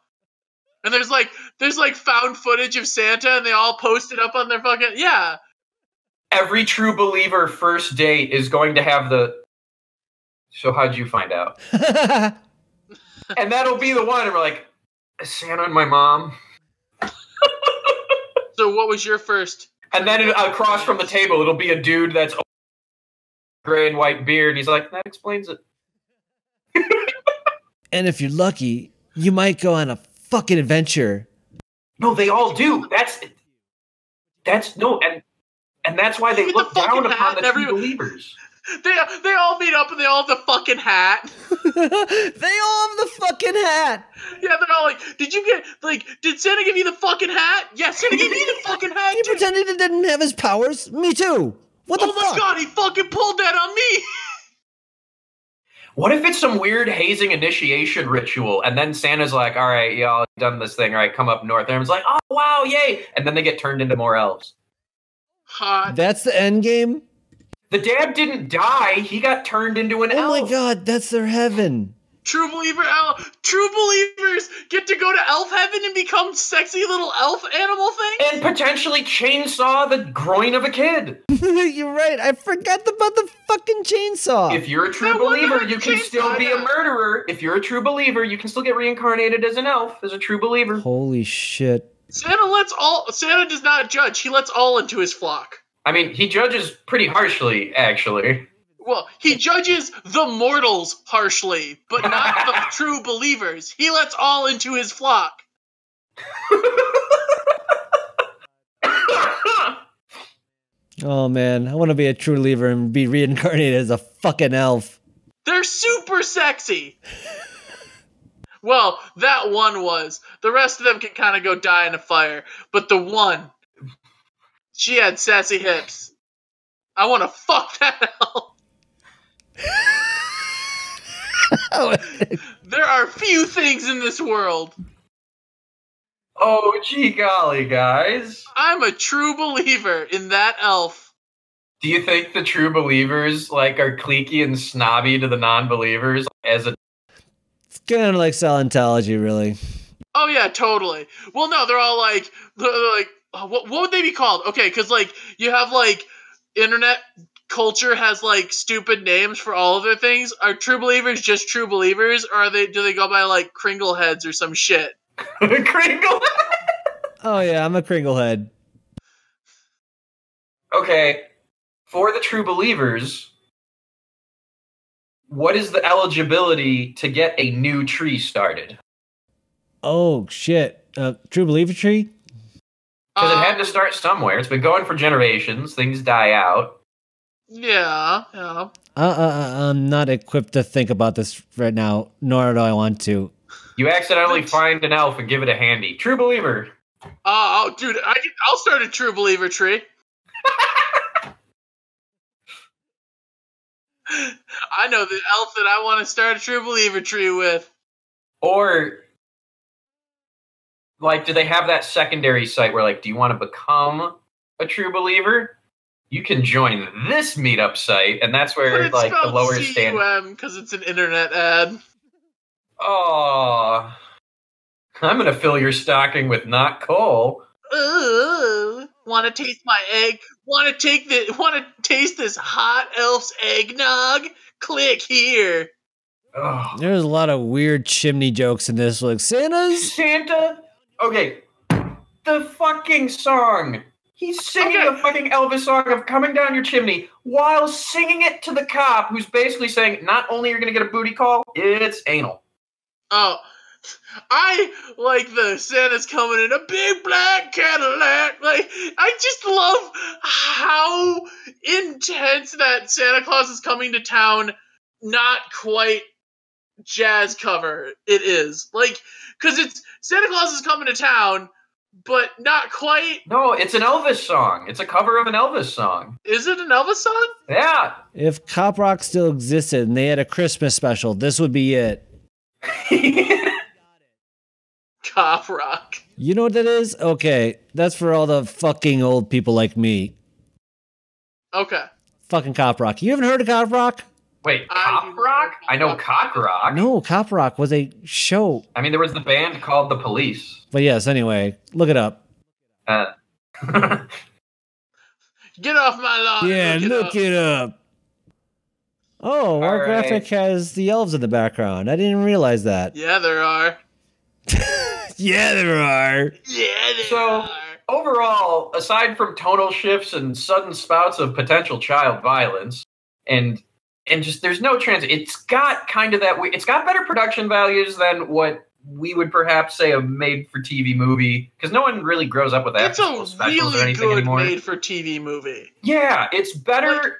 And there's like found footage of Santa, and they all post it up on their fucking Every true believer first date is going to have so how'd you find out? And that'll be the one, and we're like, Santa and my mom. So what was your first? And then across from the table, it'll be a dude that's gray and white beard, and he's like, that explains it. And if you're lucky, you might go on a fucking adventure. No, they all do. That's no, and that's why they look down upon the true believers. They all meet up and they all have the fucking hat. They all have the fucking hat. Yeah, they're all like, did Santa give you the fucking hat? Yeah, Santa gave you the fucking hat. He pretended he didn't have his powers. Me too. What the fuck? Oh my god, he fucking pulled that on me. What if it's some weird hazing initiation ritual, and then Santa's like, all right, y'all done this thing, all right, come up north. And everyone's like, oh, wow, yay. And then they get turned into more elves. Hot. That's the end game? The dad didn't die. He got turned into an elf. Oh my god, that's their heaven. True believers get to go to elf heaven and become sexy little elf animal things? And potentially chainsaw the groin of a kid. You're right. I forgot about the fucking chainsaw. If you're a true believer, you can still be a murderer. If you're a true believer, you can still get reincarnated as an elf, as a true believer. Holy shit. Santa does not judge. He lets all into his flock. I mean, he judges pretty harshly, actually. Well, he judges the mortals harshly, but not the true believers. He lets all into his flock. Oh man, I want to be a true believer and be reincarnated as a fucking elf. They're super sexy. Well, that one was. The rest of them can kind of go die in a fire. But the one, she had sassy hips. I want to fuck that elf. There are few things in this world. Oh, gee golly, guys. I'm a true believer in that elf. Do you think the true believers are cliquey and snobby to the non-believers as a... It's kind of like Scientology, really. Oh yeah, totally. Well, no, they're all like what would they be called? Okay, because you have internet culture has stupid names for all of their things. Are true believers just true believers, or do they go by Kringle heads or some shit? Kringle? Oh yeah, I'm a Kringle head. Okay, for the true believers, what is the eligibility to get a new tree started? Oh shit, true believer tree? Because it had to start somewhere. It's been going for generations. Things die out. Yeah. I'm not equipped to think about this right now, nor do I want to. You accidentally find an elf and give it a handy. True believer. Oh, dude, I'll start a true believer tree. I know the elf that I want to start a true believer tree with. Or, do they have that secondary site where, do you want to become a true believer? You can join this meetup site, and that's where, the lower standard... because it's an internet ad. Oh, I'm going to fill your stocking with not coal. Ooh, want to taste my egg? Want to taste this hot elf's eggnog? Click here. Oh. There's a lot of weird chimney jokes in this, Santa? Okay, the fucking song. He's singing the fucking Elvis song of Coming Down Your Chimney while singing it to the cop, who's basically saying, not only are you going to get a booty call, it's anal. Oh, I like the Santa's coming in a big black Cadillac. I just love how intense that Santa Claus is coming to town, not quite jazz cover it is. Because it's Santa Claus is coming to town, but not quite. No, it's an Elvis song. It's a cover of an Elvis song. Is it an Elvis song? Yeah. If Cop Rock still existed and they had a Christmas special, this would be it. Cop Rock. You know what that is? Okay, that's for all the fucking old people like me. Okay. Fucking Cop Rock. You haven't heard of Cop Rock? Wait, Cop Rock? I know Cock Rock. No, Cop Rock was a show. I mean, there was the band called The Police. But yes, anyway, look it up. Get off my lawn. Yeah, look it up. Oh, our graphic has the elves in the background. I didn't realize that. Yeah, there are. Yeah, there are. Yeah, there are. Overall, aside from tonal shifts and sudden spouts of potential child violence, and just there's no it's got kind of that. It's got better production values than what we would perhaps say a made-for-TV movie, because no one really grows up with that. It's a really good made-for-TV movie. Yeah, it's better.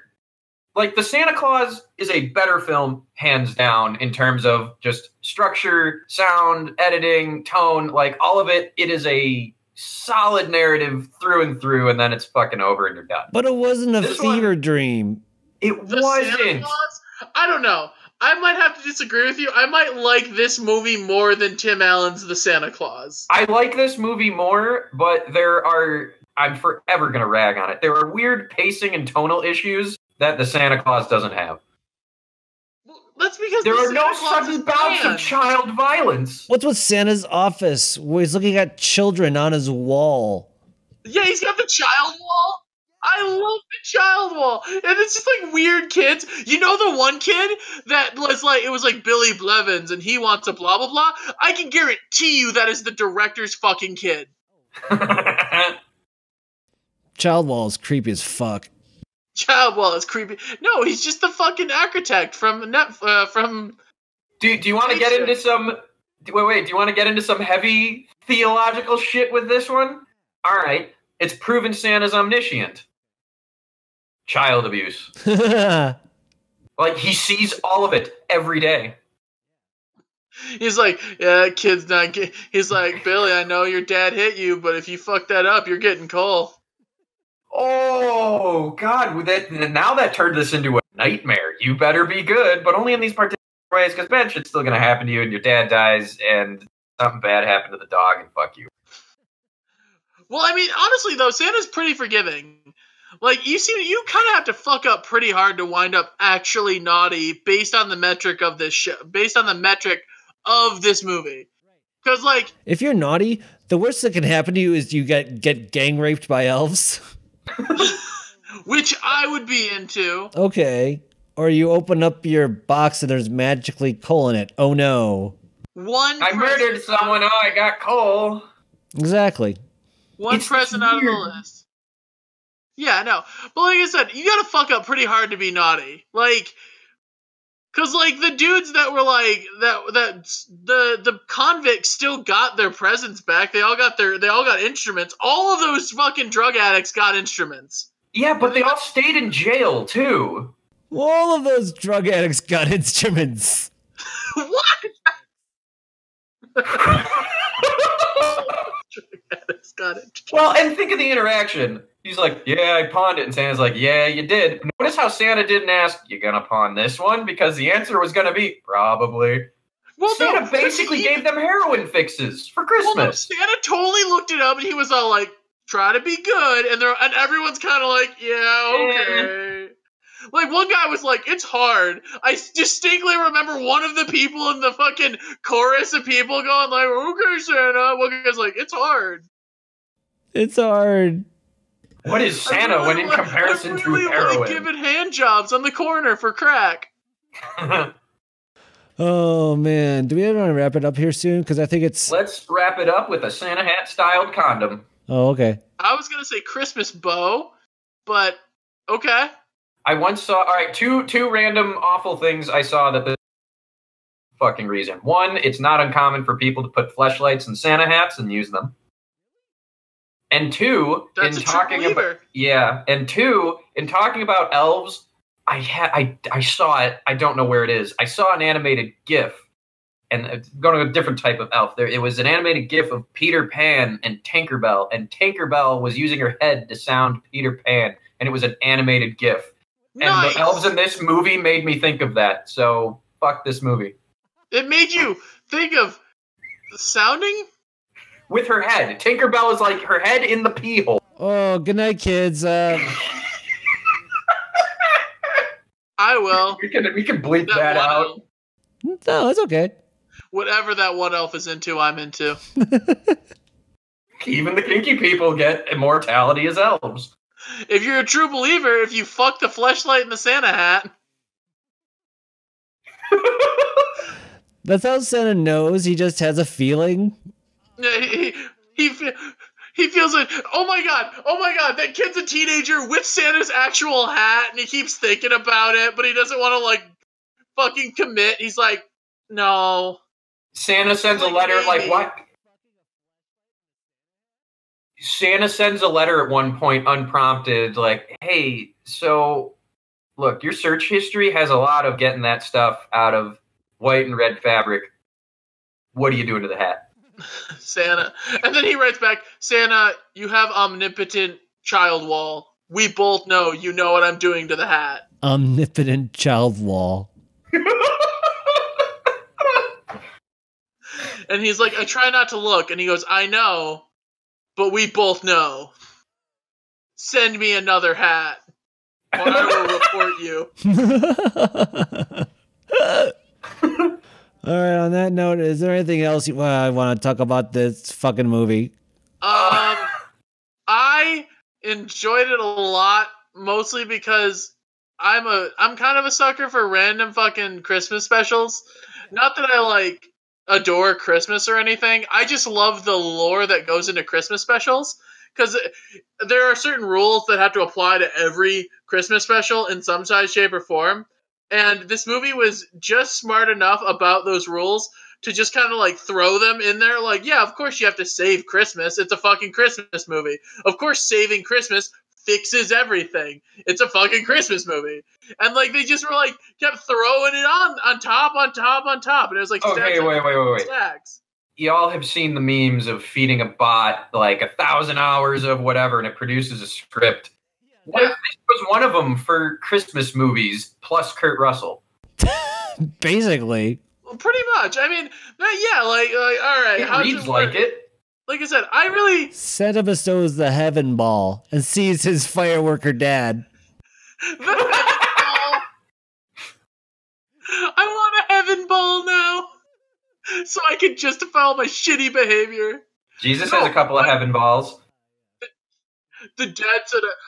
The Santa Claus is a better film, hands down, in terms of just structure, sound, editing, tone, all of it. It is a solid narrative through and through, and then it's fucking over and you're done. But it wasn't a fever dream. It wasn't. I don't know. I might have to disagree with you. I might like this movie more than Tim Allen's The Santa Claus. I like this movie more, but I'm forever going to rag on it. There are weird pacing and tonal issues that the Santa Claus doesn't have. Well, that's because there are no sudden bouts of child violence. What's with Santa's office where he's looking at children on his wall? Yeah, he's got the child wall. I love the child wall. And it's just weird kids. You know the one kid that was it was Billy Blevins and he wants a blah, blah, blah? I can guarantee you that is the director's fucking kid. Child wall is creepy as fuck. Child wall is creepy. No, he's just the fucking architect from from. Do you want to get into some? Wait. Do you want to get into some heavy theological shit with this one? All right, it's proven Santa's omniscient. Child abuse. He sees all of it every day. He's like, yeah, kid's not. He's like, Billy, I know your dad hit you, but if you fuck that up, you're getting coal. Oh God! Now that turned this into a nightmare. You better be good, but only in these particular ways, because bad shit's still gonna happen to you, and your dad dies, and something bad happened to the dog, and fuck you. Well, I mean, honestly though, Santa's pretty forgiving. Like, you kind of have to fuck up pretty hard to wind up actually naughty based on the metric of this show, based on the metric of this movie. Because, like, if you're naughty, the worst that can happen to you is you get gang raped by elves. Which I would be into. Okay. Or you open up your box and there's magically coal in it. Oh no. I murdered someone. Oh, I got coal. Exactly. One present out of the list. Yeah, no. But like I said, you gotta fuck up pretty hard to be naughty. Like, cause like the dudes that were like the convicts still got their presents back. They all got instruments. All of those fucking drug addicts got instruments. Yeah, but they all stayed in jail too. All of those drug addicts got instruments. What? Well, and think of the interaction. He's like, yeah, I pawned it. And Santa's like, yeah, you did. Notice how Santa didn't ask, you gonna pawn this one? Because the answer was gonna be, probably. Well, Santa basically gave them heroin fixes for Christmas. Well, no, Santa totally looked it up, and he was all like, try to be good. And everyone's kind of like, yeah, okay. Like, one guy was like, it's hard. I distinctly remember one of the people in the fucking chorus of people going like, okay, Santa. One guy's like, it's hard. It's hard. What is Santa when in comparison to heroin? Like giving hand jobs on the corner for crack. Oh, man. Do we want to wrap it up here soon? Because I think it's... Let's wrap it up with a Santa hat-styled condom. Oh, okay. I was going to say Christmas bow, but okay. I once saw... All right, two random awful things I saw that the fucking reason. One, it's not uncommon for people to put fleshlights in Santa hats and use them. And two, in talking about elves, I saw it. I don't know where it is. I saw an animated GIF, and going to a different type of elf. It was an animated GIF of Peter Pan and Tinkerbell, and Tinkerbell was using her head to sound Peter Pan, and it was an animated GIF. Nice. And the elves in this movie made me think of that. So fuck this movie. It made you think of sounding. With her head. Tinkerbell is like her head in the pee hole. Oh, good night, kids. I will. We can bleep that out. No, that's okay. Whatever that one elf is into, I'm into. Even the kinky people get immortality as elves. If you're a true believer, if you fuck the fleshlight in the Santa hat. That's how Santa knows. He just has a feeling. He feels it. Oh my god, that kid's a teenager with Santa's actual hat, and he keeps thinking about it, but he doesn't want to, like, fucking commit. He's like, no. Santa sends a letter, like, what? Santa sends a letter at one point, unprompted, like, hey, so, look, your search history has a lot of getting that stuff out of white and red fabric. What are you doing to the hat? Santa. And then he writes back, Santa, you have omnipotent child wall. We both know you know what I'm doing to the hat. Omnipotent child wall. And he's like, I try not to look. And he goes, I know, but we both know. Send me another hat, or I will report you. All right, on that note, is there anything else you want to talk about this fucking movie? I enjoyed it a lot, mostly because I'm kind of a sucker for random fucking Christmas specials. Not that I, like, adore Christmas or anything. I just love the lore that goes into Christmas specials, because there are certain rules that have to apply to every Christmas special in some size, shape, or form. And this movie was just smart enough about those rules to just kind of, like, throw them in there. Like, yeah, of course you have to save Christmas. It's a fucking Christmas movie. Of course saving Christmas fixes everything. It's a fucking Christmas movie. And like they just were like kept throwing it on top, and it was like okay, wait. stacks. Y'all have seen the memes of feeding a bot like 1,000 hours of whatever, and it produces a script. What if this was one of them for Christmas movies plus Kurt Russell? Basically. Well, pretty much. I mean, yeah, like all right. It reads like it. Like I said, I really... Santa bestows the heaven ball and sees his fireworker dad. The heaven ball. I want a heaven ball now, so I can justify all my shitty behavior. Jesus has a couple of heaven balls.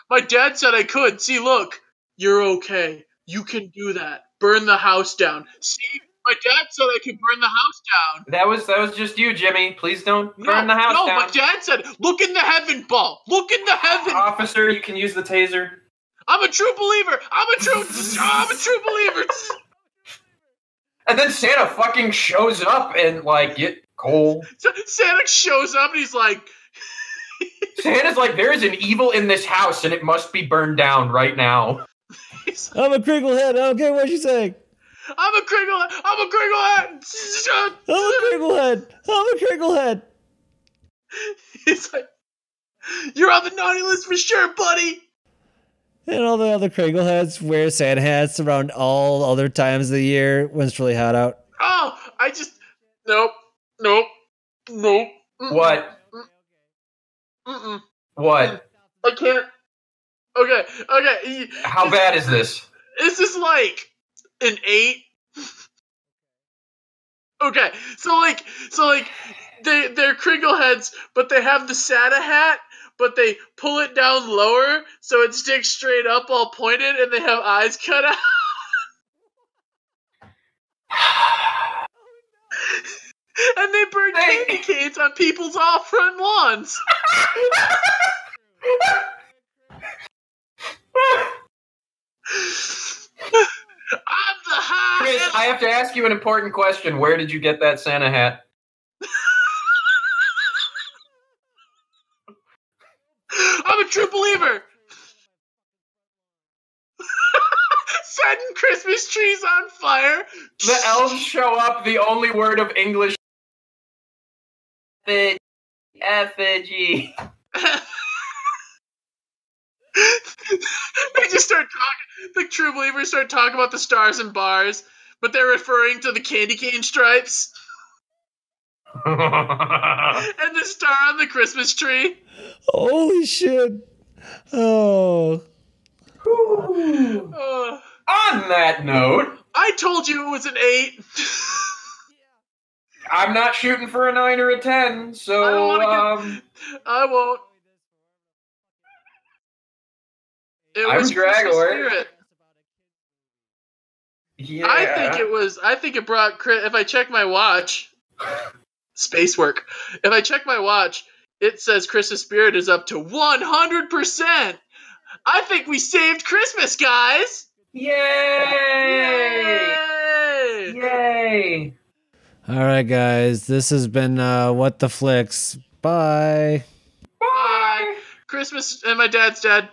My dad said I could. See, look, you're okay. You can do that. Burn the house down. See, my dad said I could burn the house down. That was just you, Jimmy. Please don't burn the house down. No, my dad said, look in the heaven ball. Look in the heaven. Officer, you can use the taser. I'm a true believer. I'm a true believer. And then Santa fucking shows up and like get coal. Santa shows up and he's like... Santa's like, there is an evil in this house and it must be burned down right now. I'm a crinklehead. I don't care what you say. I'm a crinklehead. I'm a crinklehead. He's like, you're on the naughty list for sure, buddy. And all the other crinkleheads wear Santa hats around all other times of the year when it's really hot out. Oh, nope. What? What? I can't. Okay. How bad is this? Is this like an 8? Okay, so they're crinkleheads, but they have the Santa hat, but they pull it down lower so it sticks straight up, all pointed, and they have eyes cut out. And they burn candy canes on people's off-front lawns. I'm the high. Chris, I have to ask you an important question. Where did you get that Santa hat? I'm a true believer. Setting Christmas trees on fire. The elves show up. The only word of English. Effigy. They just start talking. The true believers start talking about the stars and bars, but they're referring to the candy cane stripes and the star on the Christmas tree. Holy shit! Oh. On that note, I told you it was an 8. I'm not shooting for a 9 or a 10, so I won't. It was Christmas spirit. Yeah. I think it brought. If I check my watch, space work. If I check my watch, it says Christmas spirit is up to 100%. I think we saved Christmas, guys. Yay! Yay! All right, guys. This has been What the Flix. Bye. Bye. Christmas and my dad's dead.